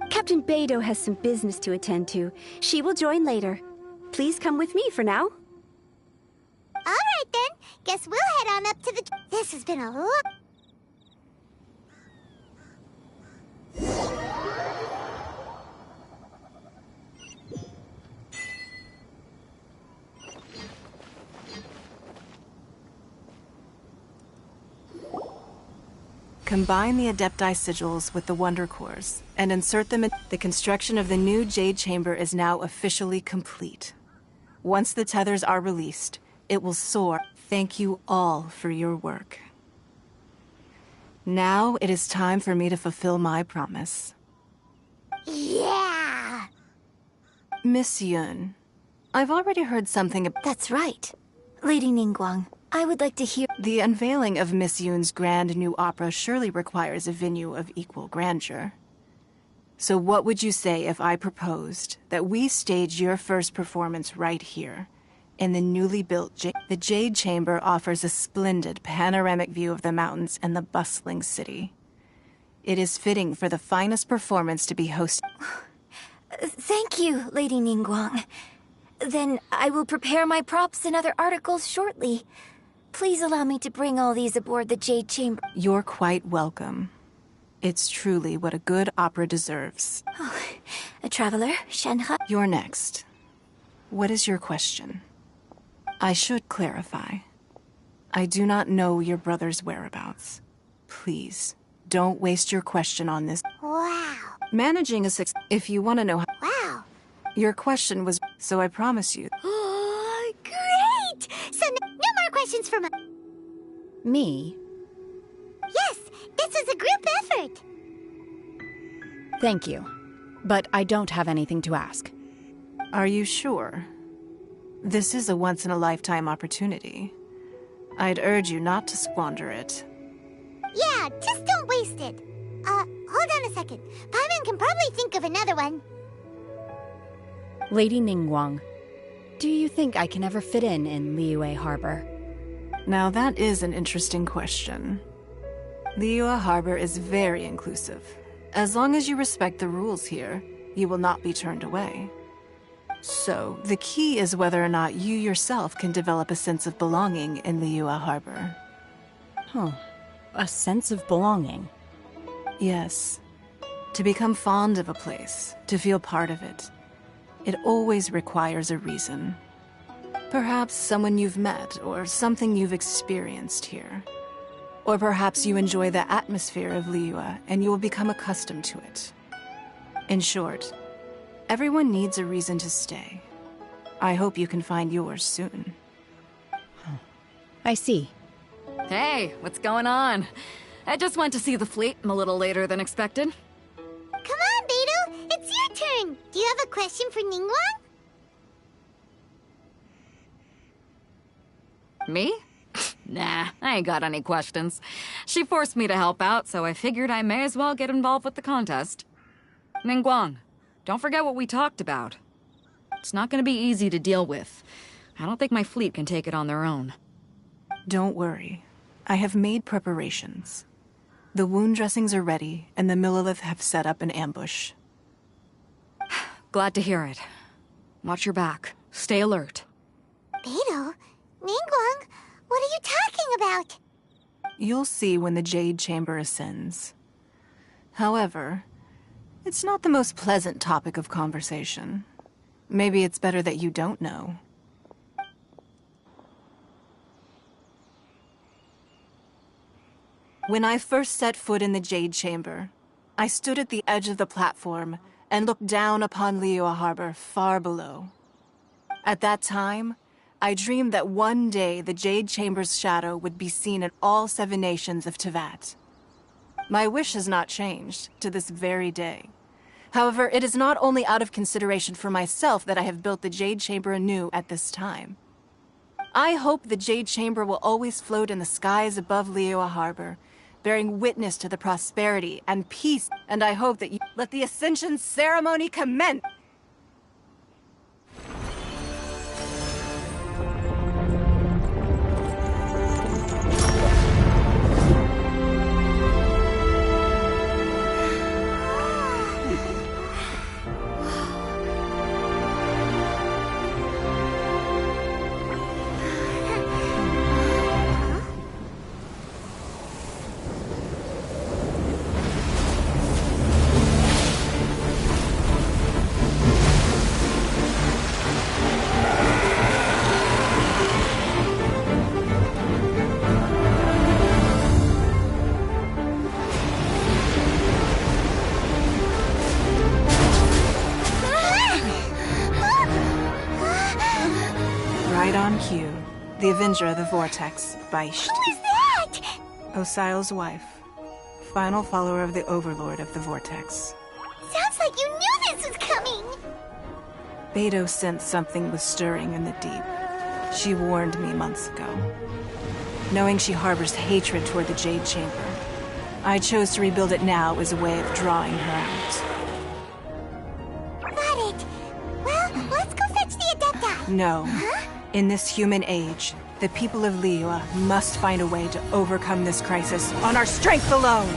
Captain Beidou has some business to attend to. She will join later. Please come with me for now. Guess we'll head on up to the... This has been a lot... Combine the Adepti sigils with the Wonder Cores and insert them in. The construction of the new Jade Chamber is now officially complete. Once the tethers are released, it will soar. Thank you all for your work. Now it is time for me to fulfill my promise. Yeah! Miss Yun, I've already heard something. That's right. Lady Ningguang, I would like to hear... The unveiling of Miss Yun's grand new opera surely requires a venue of equal grandeur. So what would you say if I proposed that we stage your first performance right here, in the newly built The Jade Chamber offers a splendid panoramic view of the mountains and the bustling city. It is fitting for the finest performance to be hosted. Thank you, Lady Ningguang. Then I will prepare my props and other articles shortly. Please allow me to bring all these aboard the Jade Chamber. You're quite welcome. It's truly what a good opera deserves. Oh, a traveler, Shenhe. You're next. What is your question? I should clarify. I do not know your brother's whereabouts. Please, don't waste your question on this. Wow. Managing a if you want to know how. Wow. Your question was, so I promise you. Oh, great! So no more questions from... Me? Yes, this is a group effort. Thank you. But I don't have anything to ask. Are you sure? This is a once-in-a-lifetime opportunity. I'd urge you not to squander it. Yeah, just don't waste it. Hold on a second. Paimon can probably think of another one. Lady Ningguang, do you think I can ever fit in Liyue Harbor? Now that is an interesting question. Liyue Harbor is very inclusive. As long as you respect the rules here, you will not be turned away. So, the key is whether or not you yourself can develop a sense of belonging in Liyue Harbor. Huh. A sense of belonging? Yes. To become fond of a place, to feel part of it. It always requires a reason. Perhaps someone you've met, or something you've experienced here. Or perhaps you enjoy the atmosphere of Liyue, and you will become accustomed to it. In short, everyone needs a reason to stay. I hope you can find yours soon. I see. Hey, what's going on? I just went to see the fleet. I'm a little later than expected. Come on, Beidou! It's your turn! Do you have a question for Ningguang? Me? Nah, I ain't got any questions. She forced me to help out, so I figured I may as well get involved with the contest. Ningguang, don't forget what we talked about. It's not gonna be easy to deal with. I don't think my fleet can take it on their own. Don't worry. I have made preparations. The wound dressings are ready, and the Millelith have set up an ambush. Glad to hear it. Watch your back. Stay alert. Beidou? Ningguang? What are you talking about? You'll see when the Jade Chamber ascends. However, it's not the most pleasant topic of conversation. Maybe it's better that you don't know. When I first set foot in the Jade Chamber, I stood at the edge of the platform and looked down upon Liyue Harbor far below. At that time, I dreamed that one day the Jade Chamber's shadow would be seen in all 7 nations of Teyvat. My wish has not changed to this very day. However, it is not only out of consideration for myself that I have built the Jade Chamber anew at this time. I hope the Jade Chamber will always float in the skies above Liyue Harbor, bearing witness to the prosperity and peace, and I hope that you let the Ascension ceremony commence! Q, the Avenger of the Vortex, Beisht. Who is that? Osial's wife. Final follower of the Overlord of the Vortex. Sounds like you knew this was coming! Beidou sensed something was stirring in the deep. She warned me months ago. Knowing she harbors hatred toward the Jade Chamber, I chose to rebuild it now as a way of drawing her out. Got it. Well, let's go fetch the Adepti. No. Huh? In this human age, the people of Liyue must find a way to overcome this crisis on our strength alone!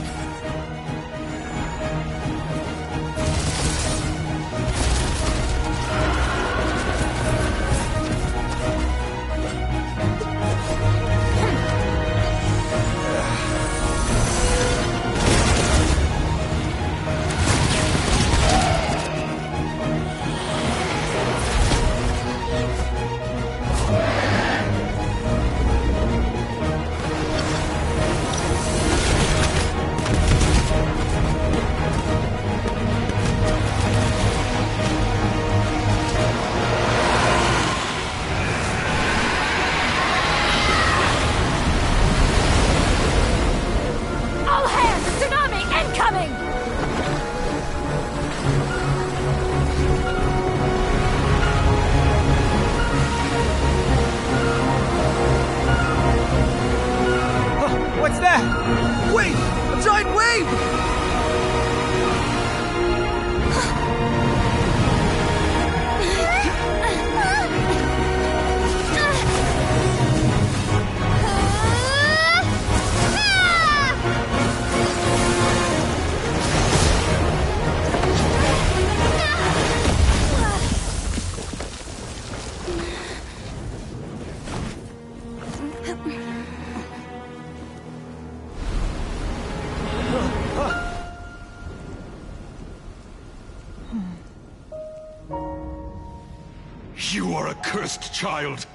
You are a cursed child.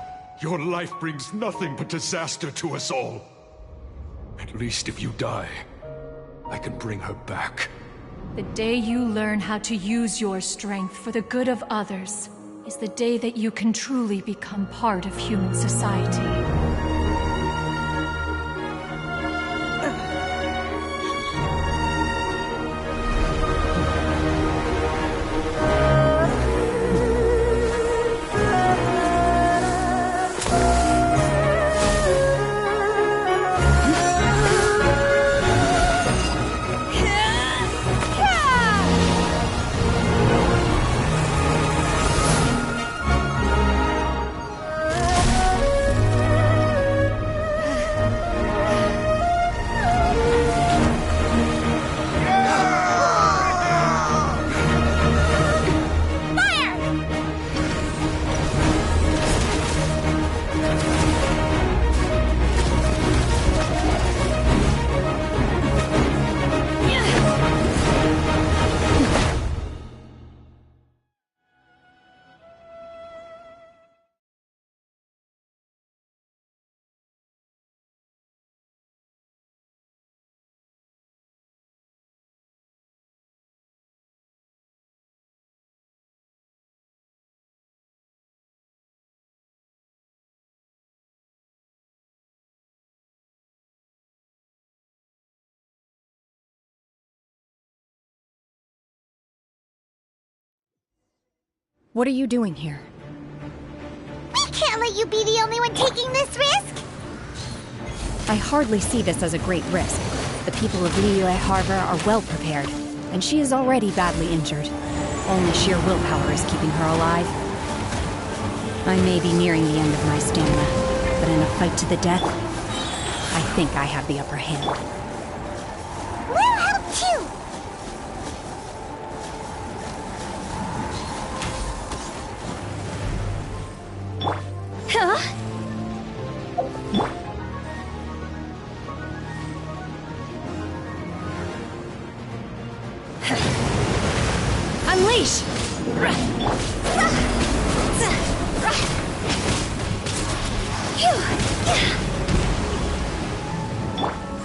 Your life brings nothing but disaster to us all. At least if you die, I can bring her back. The day you learn how to use your strength for the good of others is the day that you can truly become part of human society. What are you doing here? We can't let you be the only one taking this risk! I hardly see this as a great risk. The people of Liyue Harbor are well prepared, and she is already badly injured. Only sheer willpower is keeping her alive. I may be nearing the end of my stamina, but in a fight to the death, I think I have the upper hand. We'll help too! Huh? Unleash!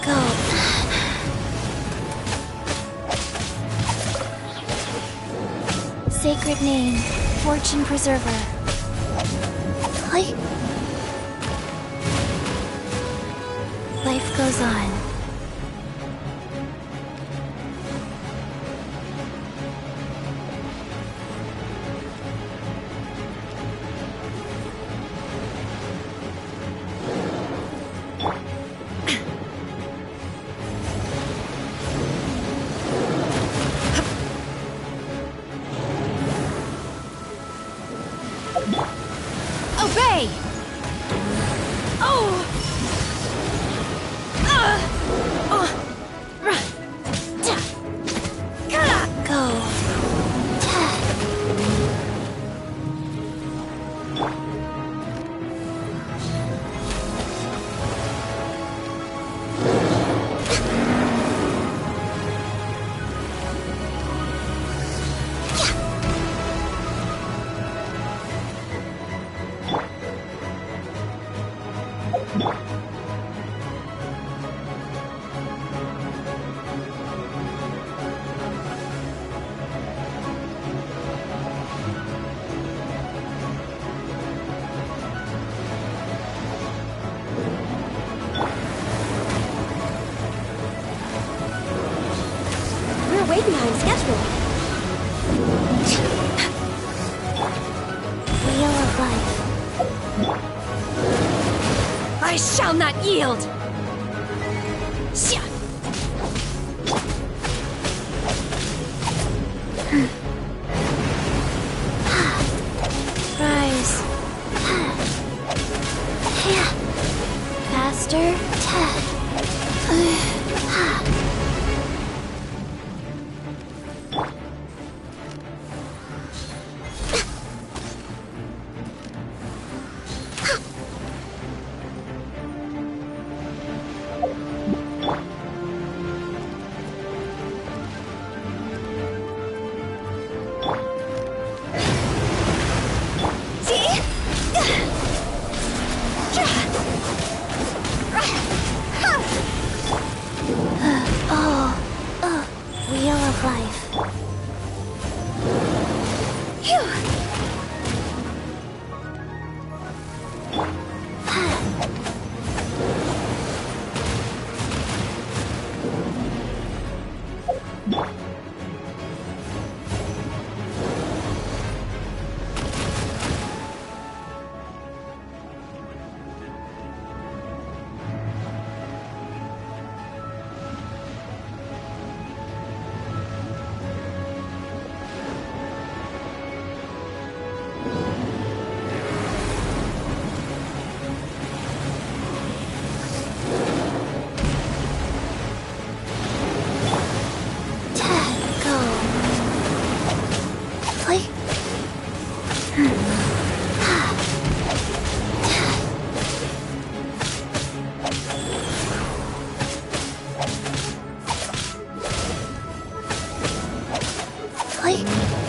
Go. Sacred name, fortune preserver. Life goes on. Obey! Oh! Go. We're way behind schedule. Wheel of Life. I shall not yield! Xia! Rise. Faster. Wheel of Life.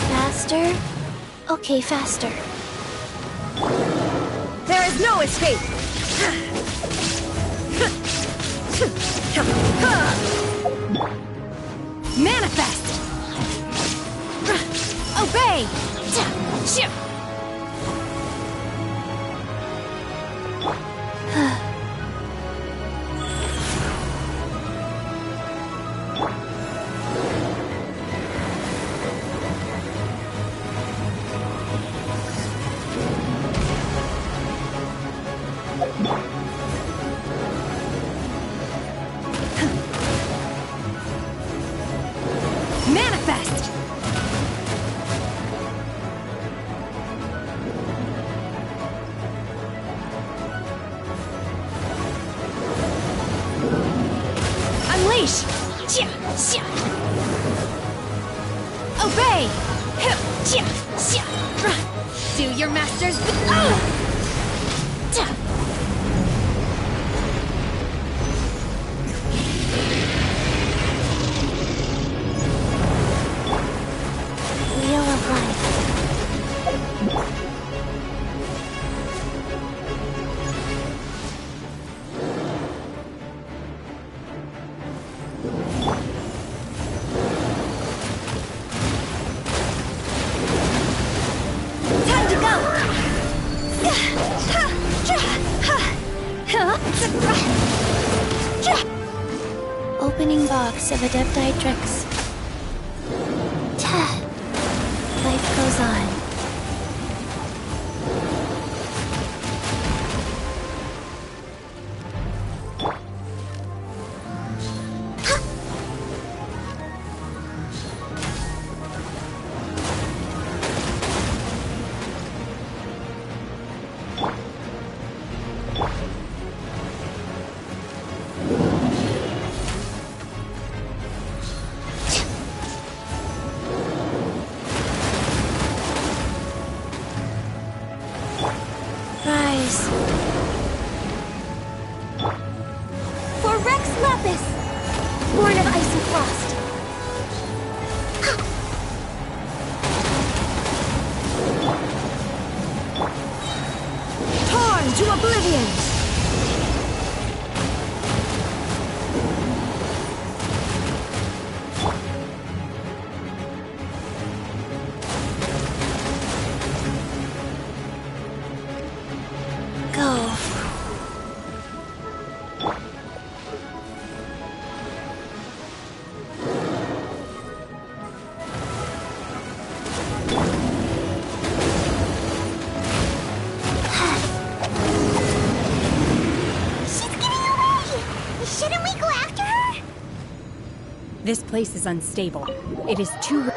Faster? Okay, faster. There is no escape! Manifest! Obey! Manifest! Unleash! Obey! Do your master's... Wheel of Life. Time to go! Opening box of Adepti-Trix. Life goes on. This place is unstable. It is too...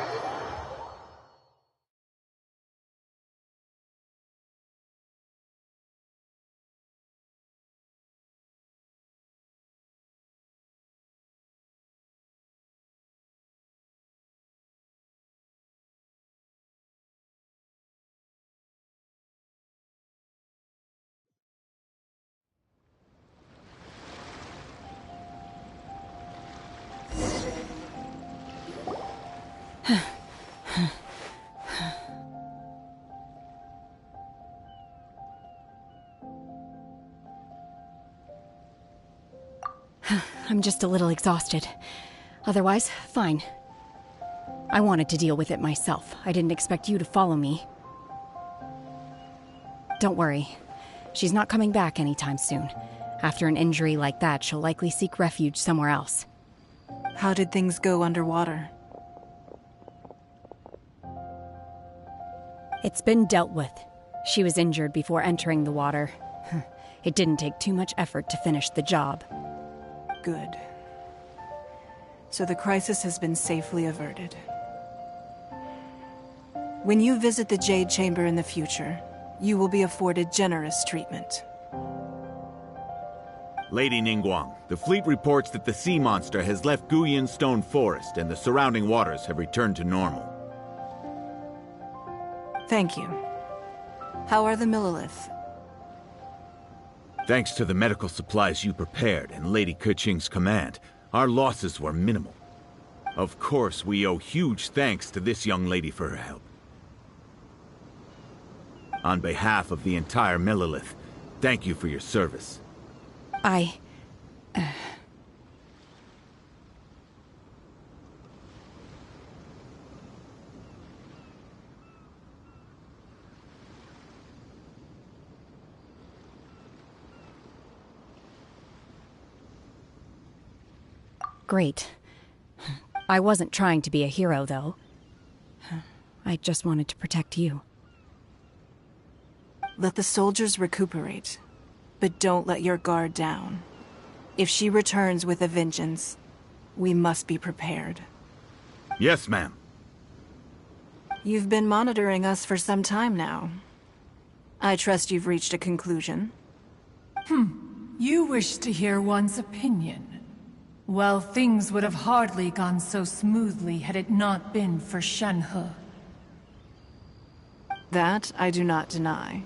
I'm just a little exhausted. Otherwise, fine. I wanted to deal with it myself. I didn't expect you to follow me. Don't worry. She's not coming back anytime soon. After an injury like that, she'll likely seek refuge somewhere else. How did things go underwater? It's been dealt with. She was injured before entering the water. It didn't take too much effort to finish the job. Good. So the crisis has been safely averted. When you visit the Jade Chamber in the future, you will be afforded generous treatment. Lady Ningguang, the fleet reports that the sea monster has left Guyan Stone Forest and the surrounding waters have returned to normal. Thank you. How are the Millilith? Thanks to the medical supplies you prepared and Lady Keqing's command, our losses were minimal. Of course, we owe huge thanks to this young lady for her help. On behalf of the entire Millilith, thank you for your service. Great. I wasn't trying to be a hero, though. I just wanted to protect you. Let the soldiers recuperate, but don't let your guard down. If she returns with a vengeance, we must be prepared. Yes, ma'am. You've been monitoring us for some time now. I trust you've reached a conclusion. You wish to hear one's opinion. Well, things would have hardly gone so smoothly had it not been for Shenhe. That I do not deny.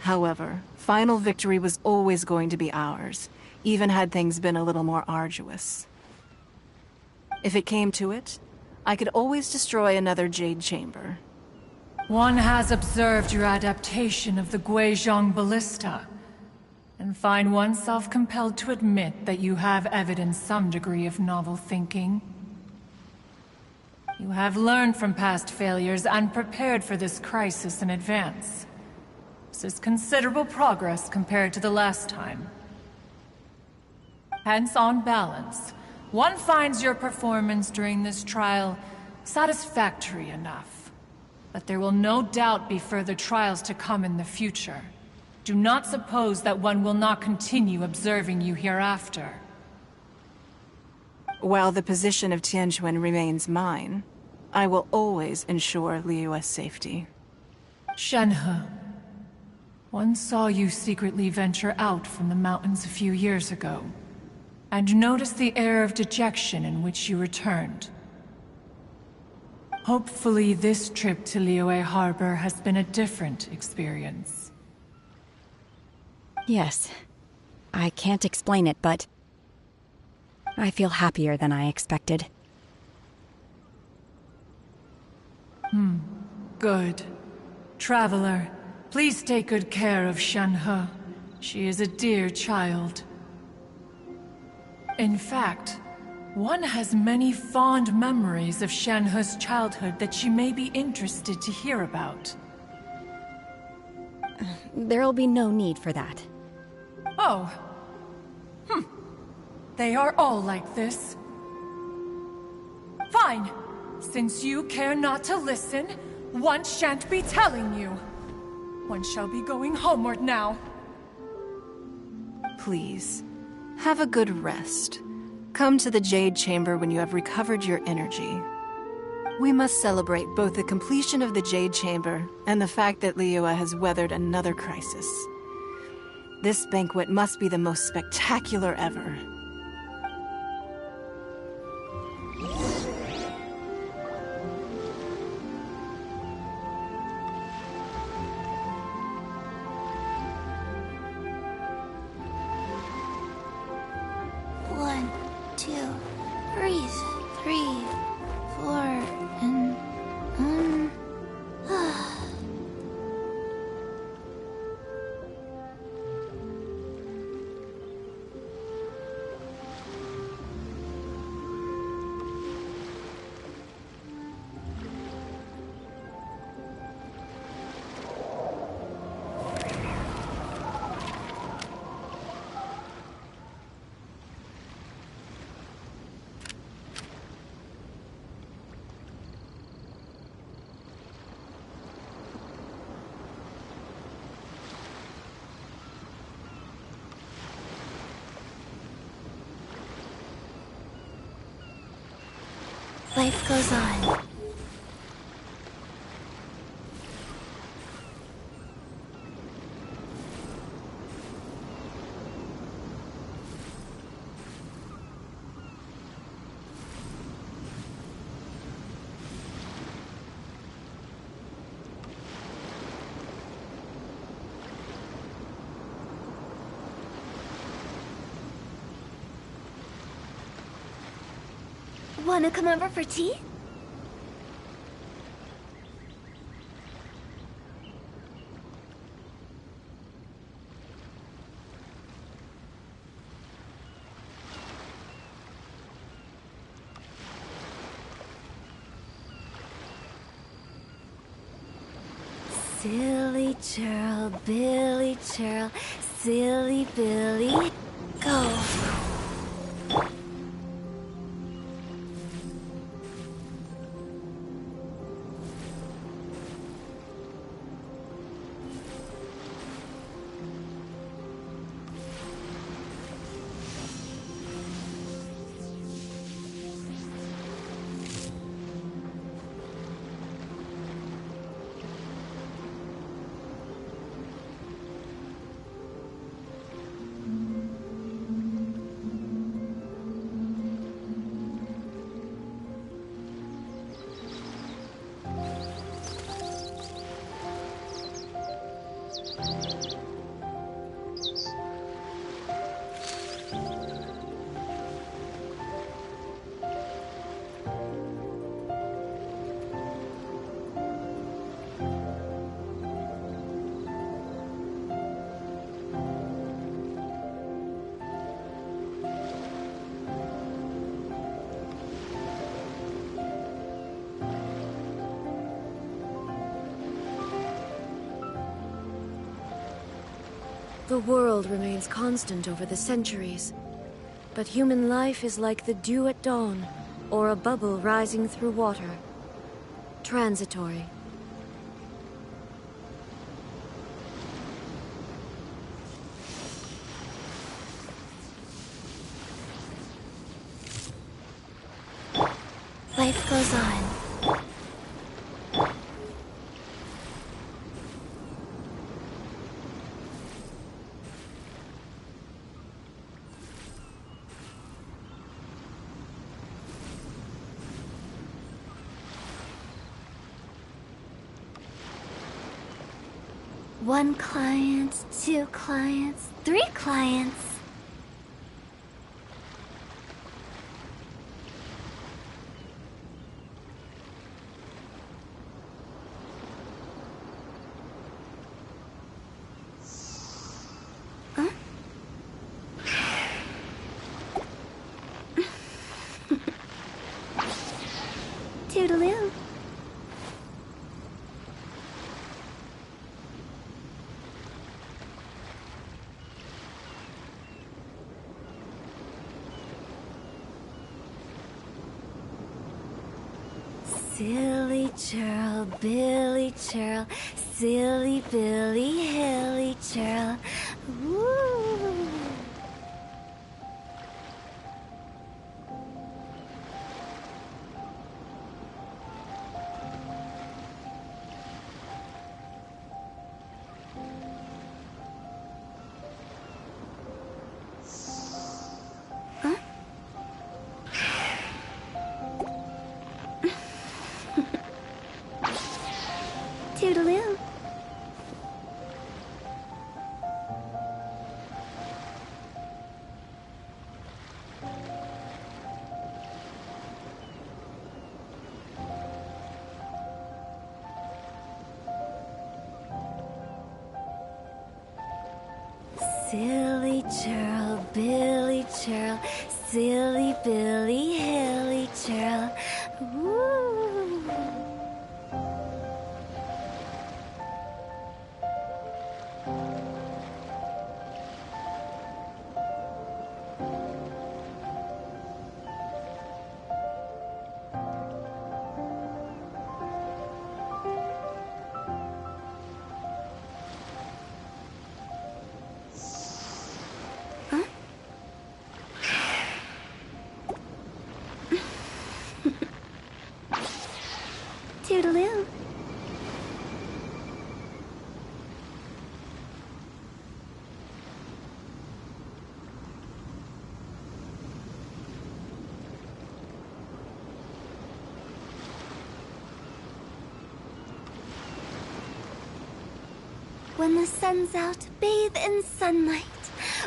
However, final victory was always going to be ours, even had things been a little more arduous. If it came to it, I could always destroy another Jade Chamber. One has observed your adaptation of the Guizhong Ballista, and find oneself compelled to admit that you have evidenced some degree of novel thinking. You have learned from past failures and prepared for this crisis in advance. This is considerable progress compared to the last time. Hence, on balance, one finds your performance during this trial satisfactory enough. But there will no doubt be further trials to come in the future. Do not suppose that one will not continue observing you hereafter. While the position of Tianjuan remains mine, I will always ensure Liyue's safety. Shenhe, one saw you secretly venture out from the mountains a few years ago, and noticed the air of dejection in which you returned. Hopefully this trip to Liyue Harbor has been a different experience. Yes. I can't explain it, but I feel happier than I expected. Good. Traveler, please take good care of Shenhe. She is a dear child. In fact, one has many fond memories of Shenhe's childhood that she may be interested to hear about. There'll be no need for that. Oh. They are all like this. Fine. Since you care not to listen, one shan't be telling you. One shall be going homeward now. Please, have a good rest. Come to the Jade Chamber when you have recovered your energy. We must celebrate both the completion of the Jade Chamber and the fact that Liyue has weathered another crisis. This banquet must be the most spectacular ever. One, two, breathe. 3, 4, and... Life goes on. Wanna come over for tea? Silly churl, Billy churl, silly Billy, go. The world remains constant over the centuries. But human life is like the dew at dawn, or a bubble rising through water. Transitory. Life goes on. One client, 2 clients, 3 clients. Huh? Toodaloo. Silly churl, Billy churl, silly Billy, hilly churl. Woo! Huh? Toodaloo. Silly churl, Billy churl, silly Billy, hilly churl. Woo! Huh? Toodaloo. When the sun's out, bathe in sunlight.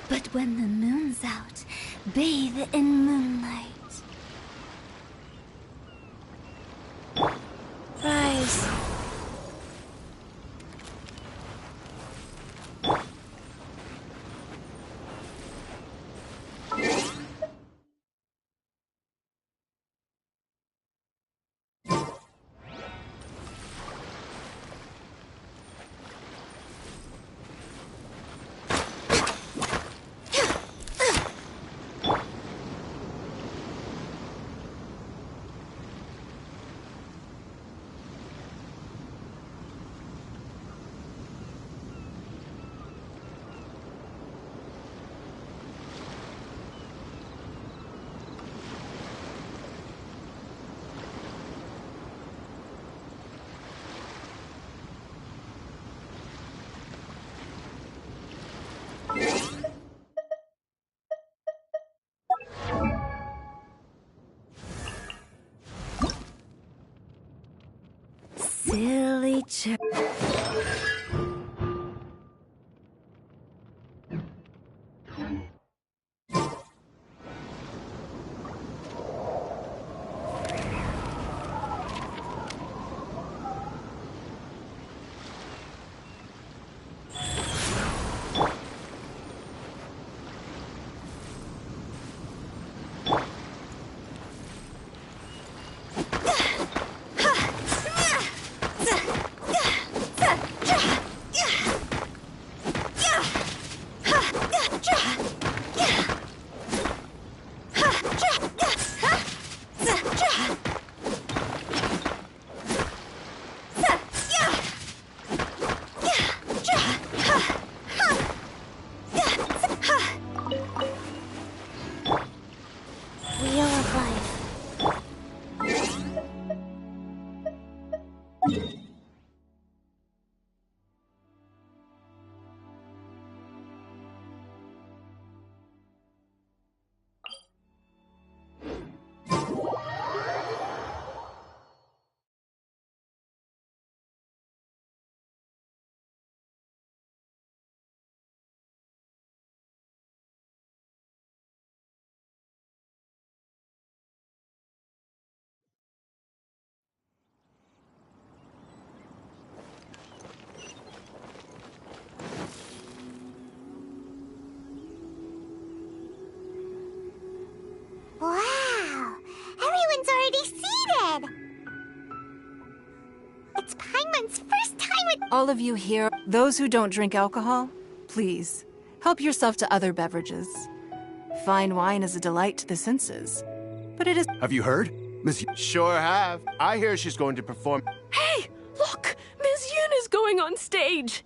But when the moon's out, bathe in moonlight. Rise. Silly churl. All of you here, those who don't drink alcohol, please, help yourself to other beverages. Fine wine is a delight to the senses, but it is— Have you heard? Miss Sure have. I hear she's going to perform— Hey, look! Ms. Yun is going on stage!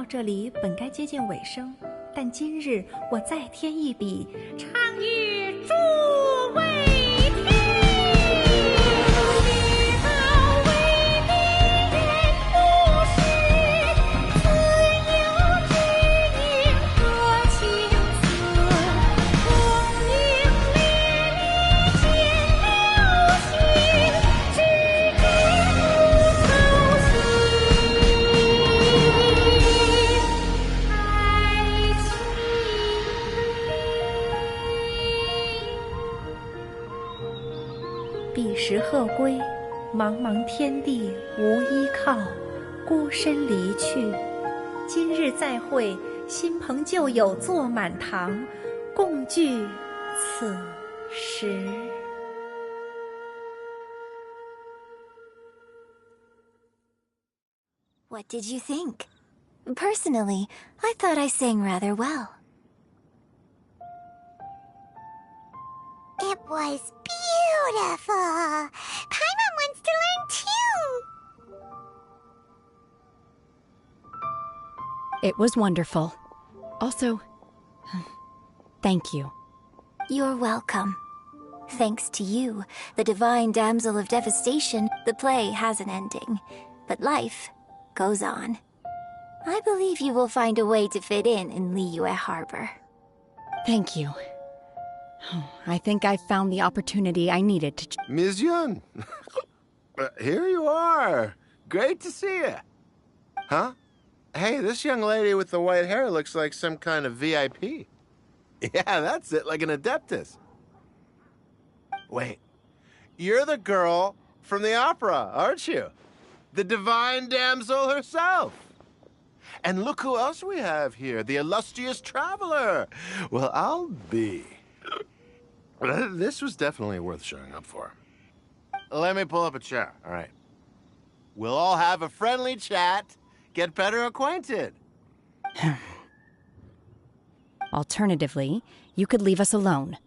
这里本该接近尾声，但今日我再添一笔，唱与诸位听。礼道为敌人不识，自有知音何情思？功名烈烈见了心，只知不操心。彼时鹤归，茫茫天地无依靠，孤身离去。今日再会，新朋旧友坐满堂，共聚此时。What did you think? Personally, I thought I sang rather well. It was beautiful! Paimon wants to learn too! It was wonderful. Also, thank you. You're welcome. Thanks to you, the divine damsel of devastation, the play has an ending. But life goes on. I believe you will find a way to fit in Liyue Harbor. Thank you. I think I found the opportunity I needed to— Ms. Yun! Here you are! Great to see you! Huh? Hey, this young lady with the white hair looks like some kind of VIP. Yeah, that's it, like an Adeptus. Wait, you're the girl from the opera, aren't you? The divine damsel herself! And look who else we have here, the illustrious traveler! Well, I'll be... This was definitely worth showing up for. Let me pull up a chair, all right. We'll all have a friendly chat, get better acquainted. Alternatively, you could leave us alone.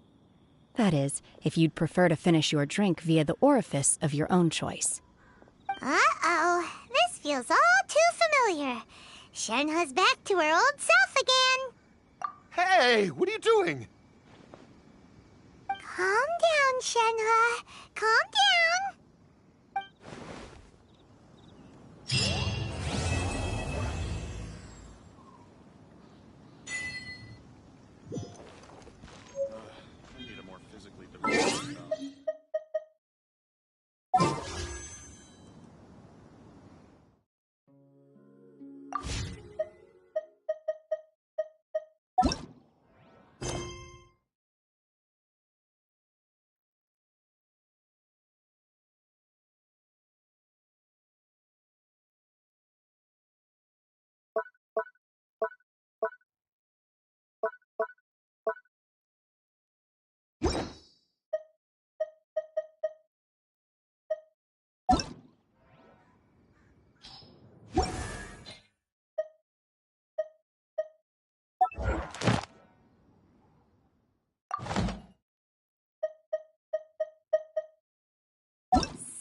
That is, if you'd prefer to finish your drink via the orifice of your own choice. Uh-oh, this feels all too familiar. Shenhe's back to her old self again. Hey, what are you doing? Calm down, Shenhe. Calm down. I need a more physically demanding job.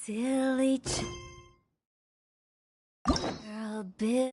Silly girl bit.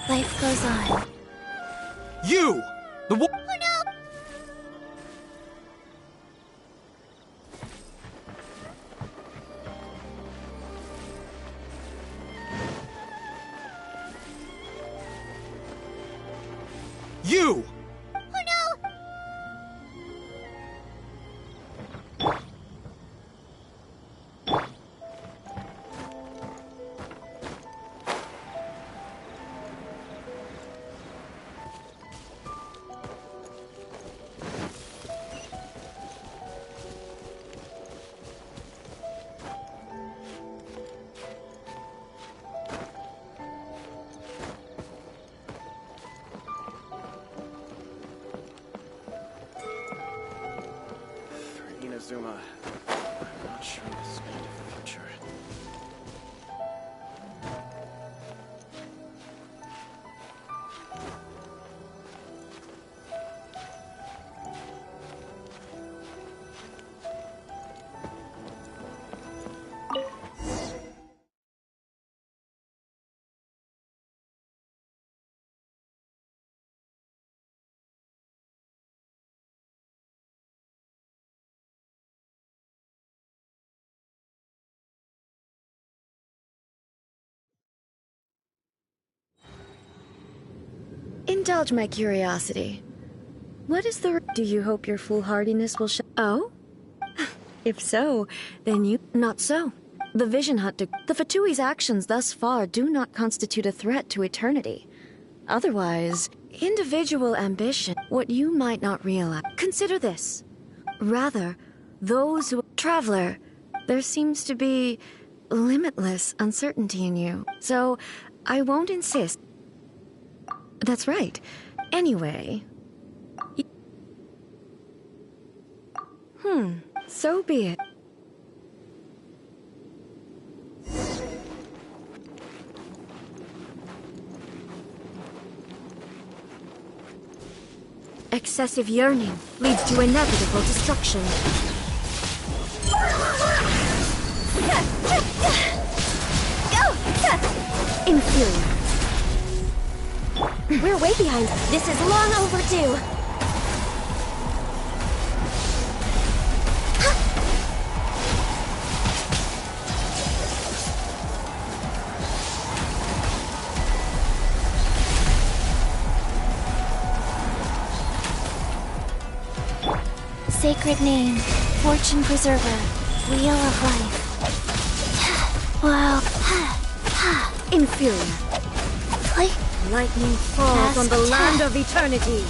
Life goes on. You! The wo- Oh no! You! Oh no! Inazuma, I'm not sure this is going to the future. Indulge my curiosity. What is the... Do you hope your foolhardiness will Oh? If so, then you... Not so. The Vision Hut... The Fatui's actions thus far do not constitute a threat to eternity. Otherwise, individual ambition... What you might not realize... Consider this. Rather, those who... Traveler, there seems to be limitless uncertainty in you. So, I won't insist... That's right. Anyway... So be it. Excessive yearning leads to inevitable destruction. Inferior. We're way behind. This is long overdue. sacred name, Fortune Preserver, Wheel of Life. Wow. Inferior. Lightning falls on the land of eternity.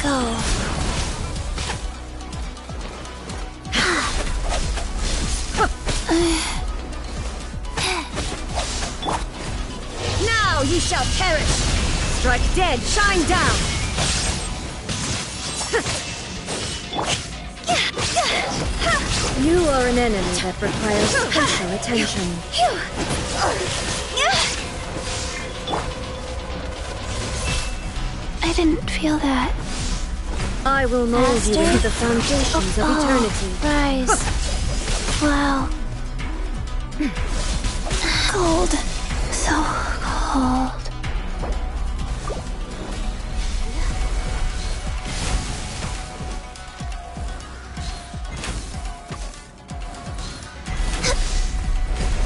Go. Now you shall perish! Strike dead, shine down! You are an enemy that requires special attention. I didn't feel that. I will mold you into the foundations of eternity. Rise. Wow. Cold. So cold.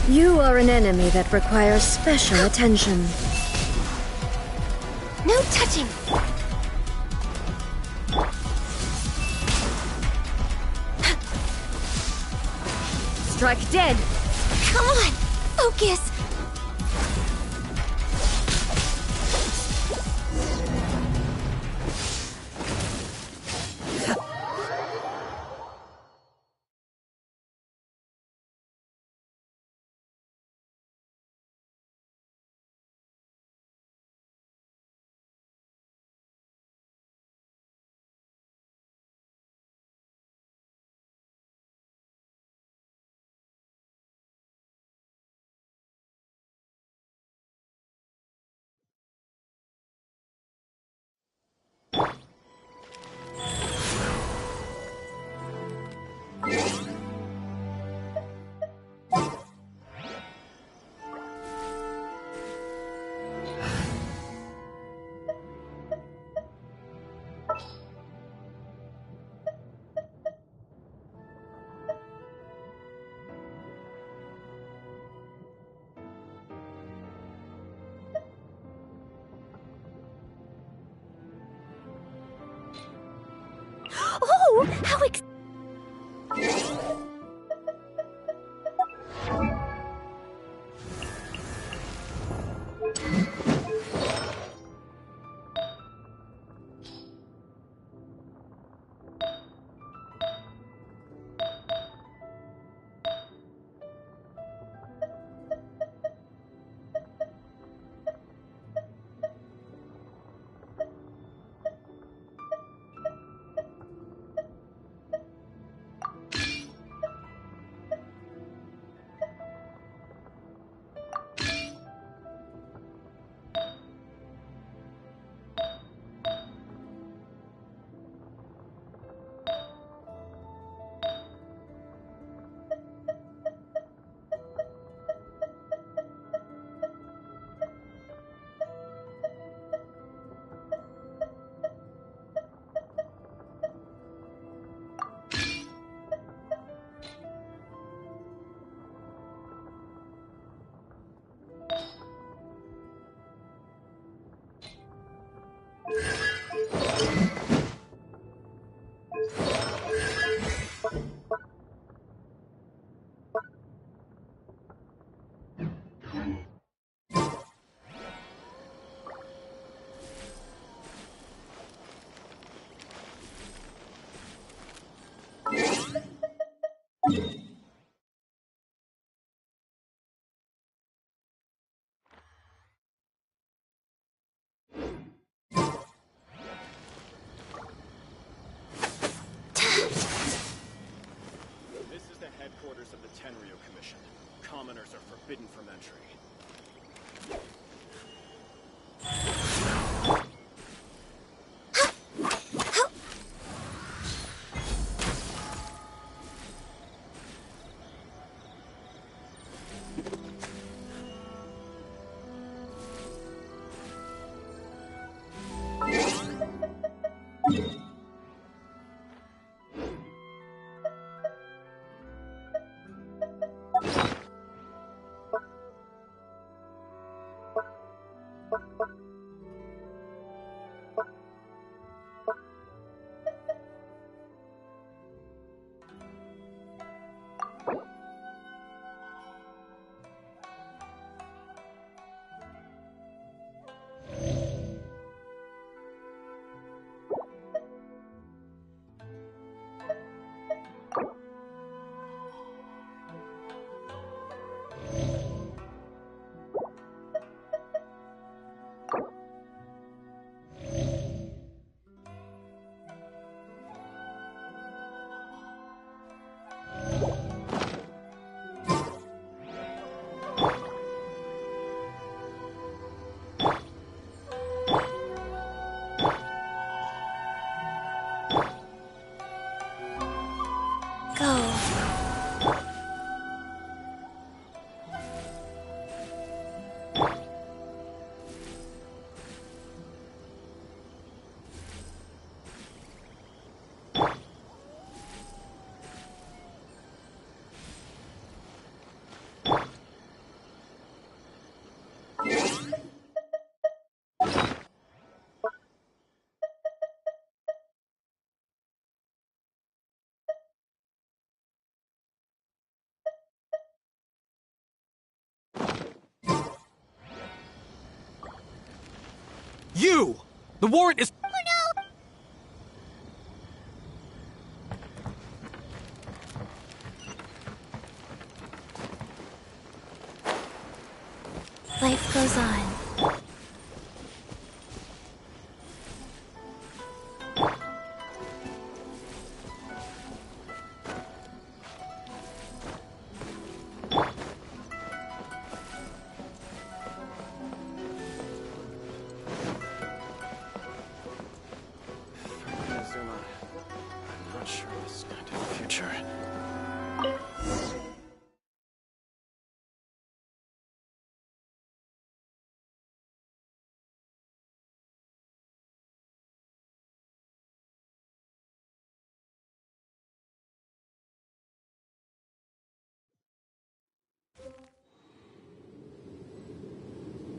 You are an enemy that requires special attention. No touching. Strike dead. Come on. Focus. Oh, how Headquarters of the Tenryo Commission. Commoners are forbidden from entry. You! The warrant is... Oh no! Life goes on. I'm not sure this kind of future.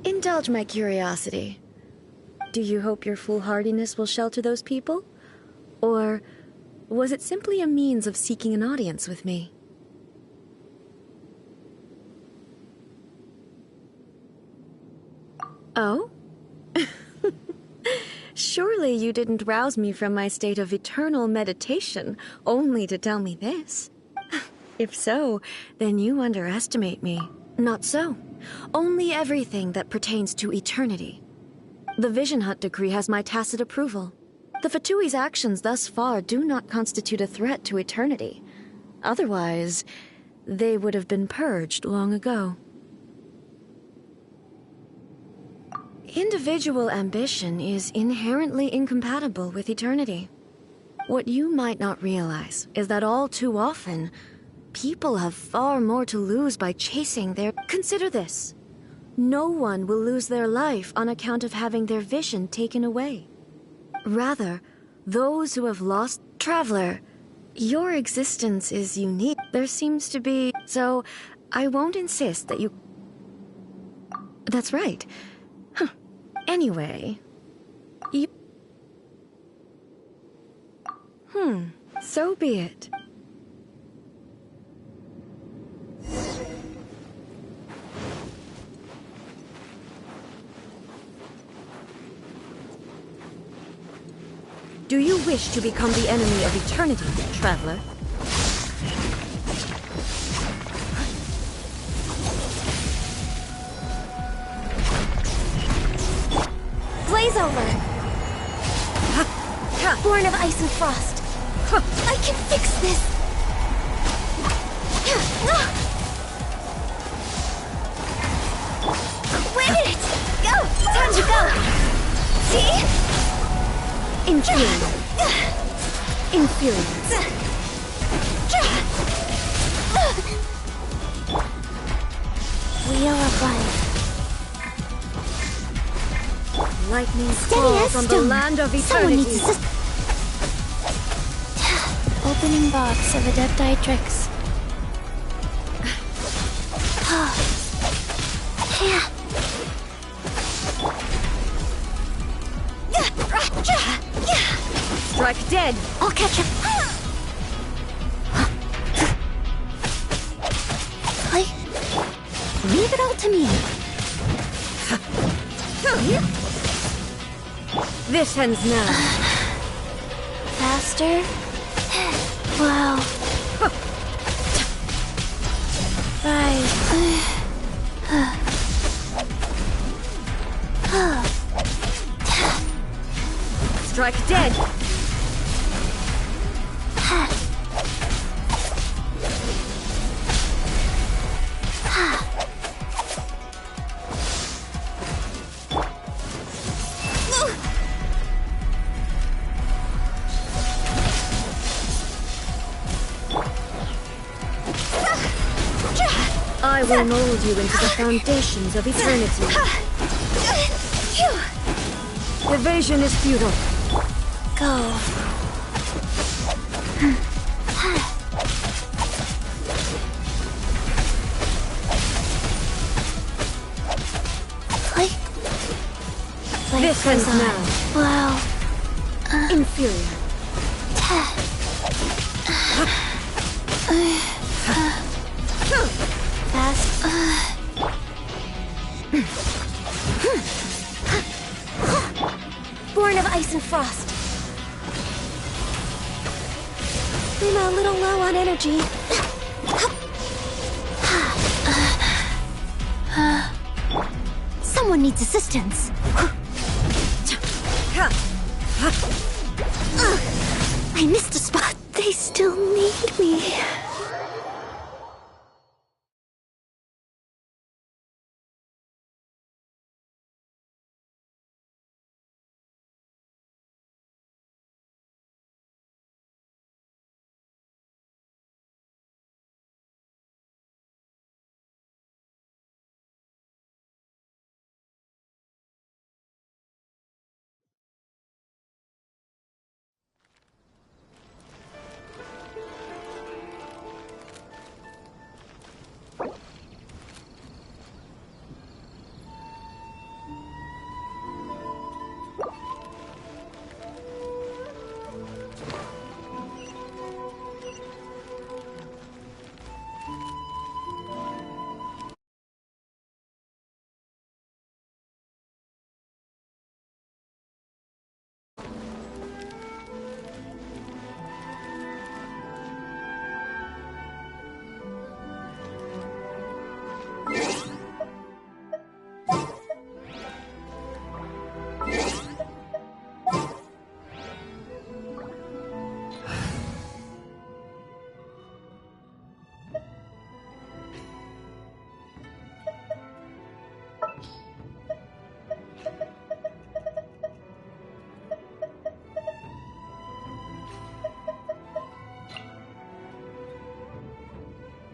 Indulge my curiosity. Do you hope your foolhardiness will shelter those people? Or was it simply a means of seeking an audience with me? Oh? Surely you didn't rouse me from my state of eternal meditation only to tell me this. If so, then you underestimate me. Not so. Only everything that pertains to eternity. The Vision Hut decree has my tacit approval. The Fatui's actions thus far do not constitute a threat to eternity. Otherwise, they would have been purged long ago. Individual ambition is inherently incompatible with eternity. What you might not realize is that all too often, people have far more to lose by chasing their... Consider this. No one will lose their life on account of having their vision taken away. Rather, those who have lost... Traveler, your existence is unique. There seems to be... So, I won't insist that you... That's right. Huh. Anyway... You... So be it. Do you wish to become the enemy of eternity, traveler? Blaze over! Born of ice and frost. I can fix this! Wait a minute! Go! Time to go! See? Inferior. Inferior. Wheel of life. Lightning falls on the land of eternity. Opening box of Adepti tricks. Strike dead. I'll catch him. Leave it all to me. This ends now. Faster? Wow. Right. Strike dead. I will mold you into the foundations of eternity. Evasion is futile. Go. This ends now. Wow. Inferior. Fast. ice and frost. I'm a little low on energy. Someone needs assistance. I missed a spot. They still need me.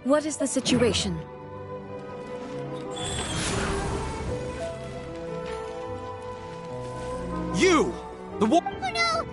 What is the situation? You! The war— Oh no!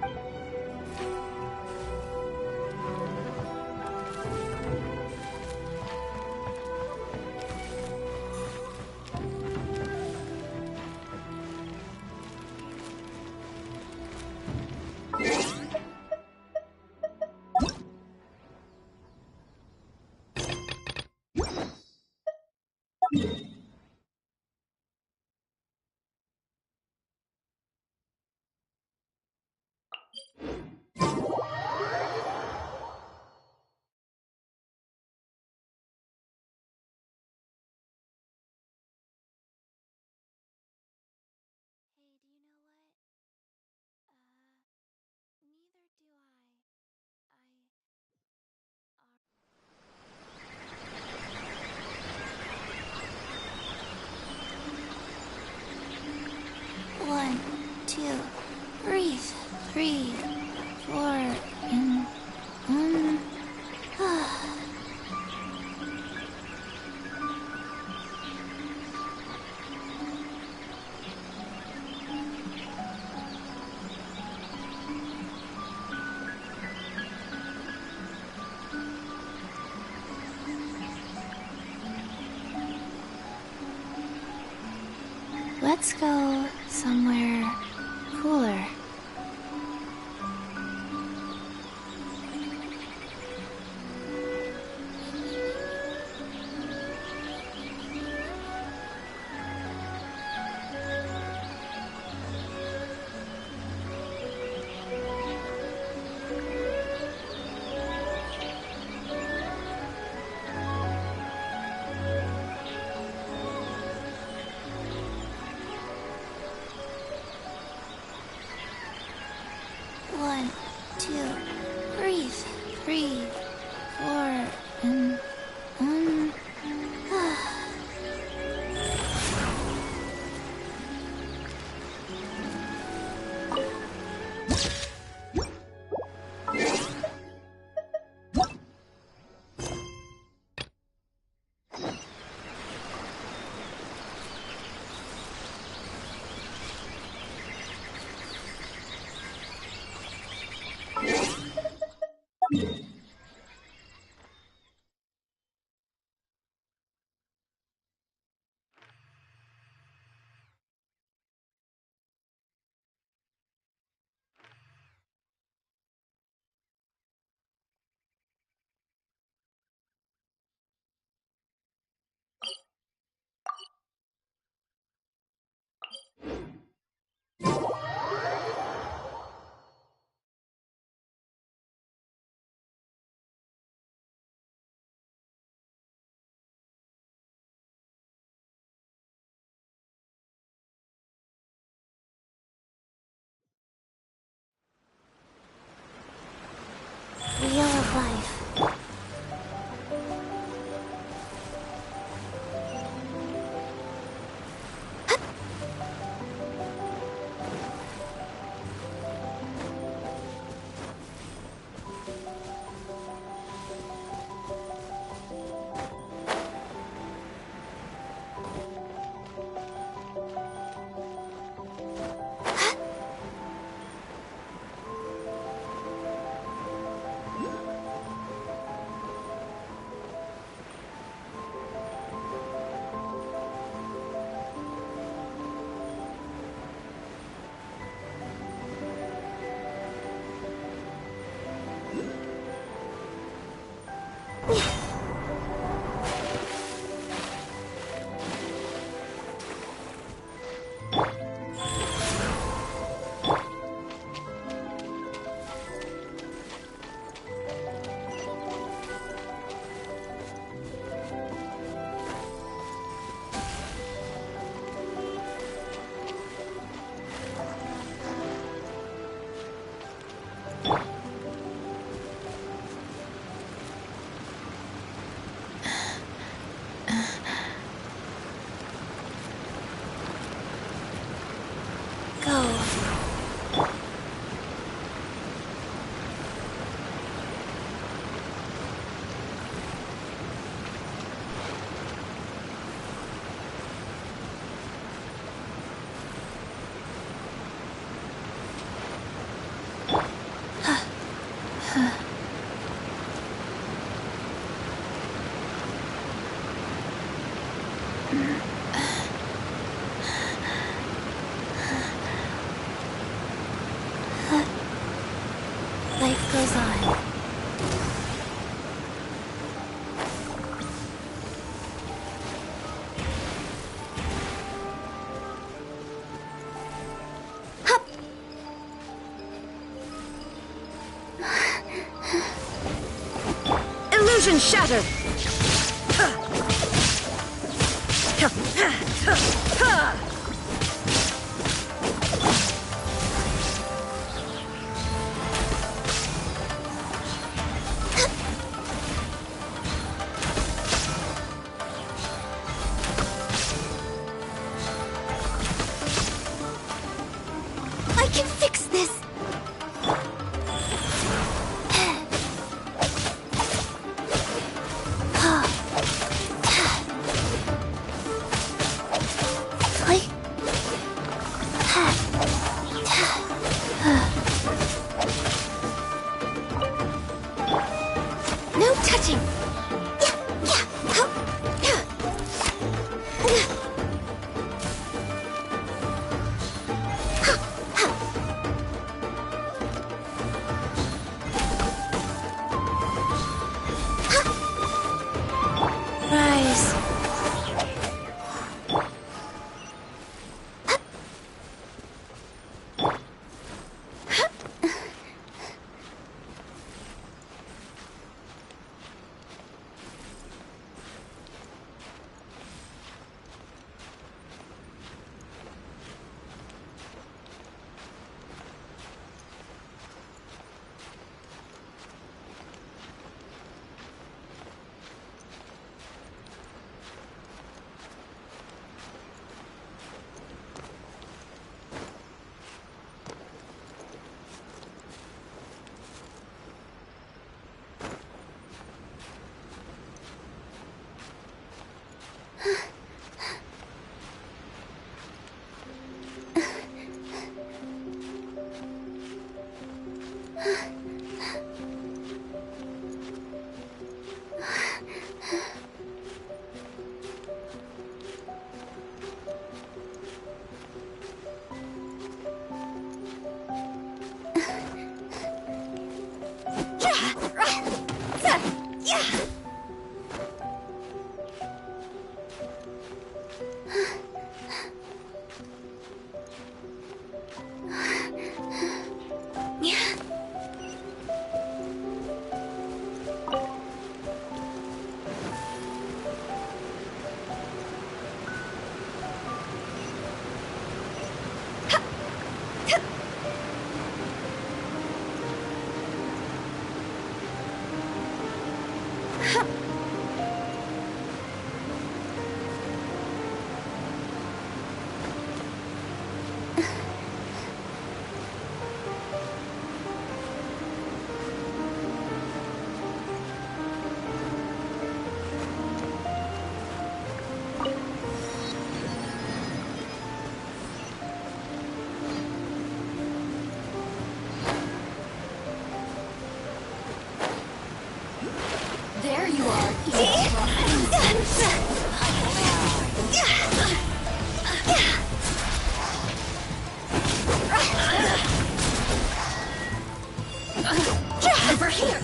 One, two, breathe. 3, 4, and 1. Let's go somewhere cooler. One, two, breathe. 3, 4, and 1. Illusion shattered! I can fix this! No touching! Rise. There you are. Over here!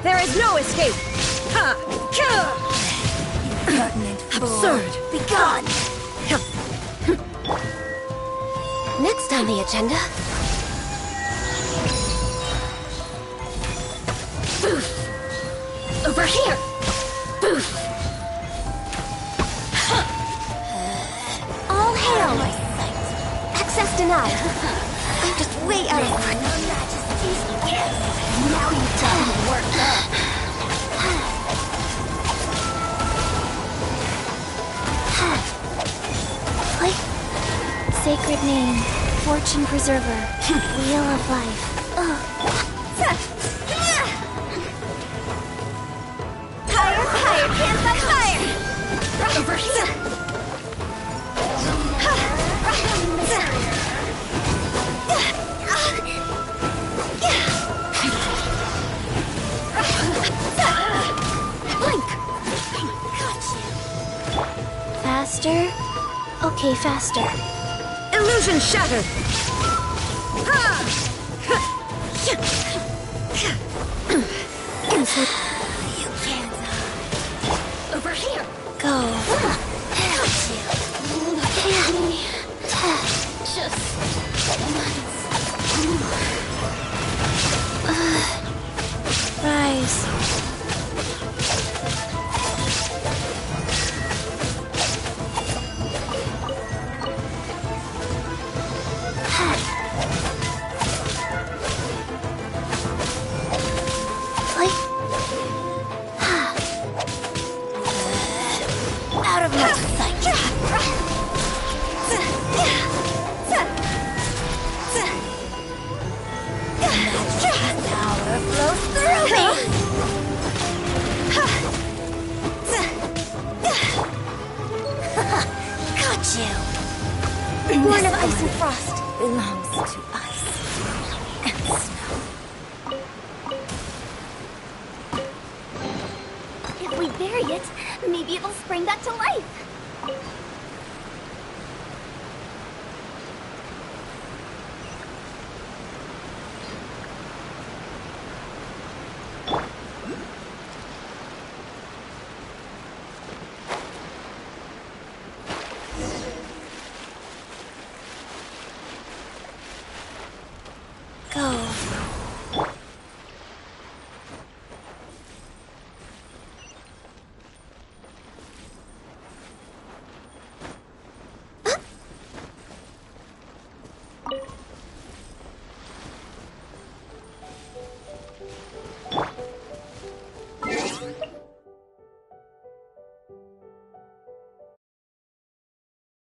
There is no escape! Ha! Absurd! Be gone! Next on the agenda... Booth! Over here! Booth! All hail! Access denied. I'm just way out of line. Now you've done the work. Sacred name, fortune preserver, wheel of life. Higher, can't fight fire! Over here! Blink! Faster? Okay, faster. Illusion shattered! You can't. Over here! Go. Just... out of my sight. Magic power flows through me. Got you. Born of ice and frost belongs to ice and snow. If we bury it, maybe it will spring back to life.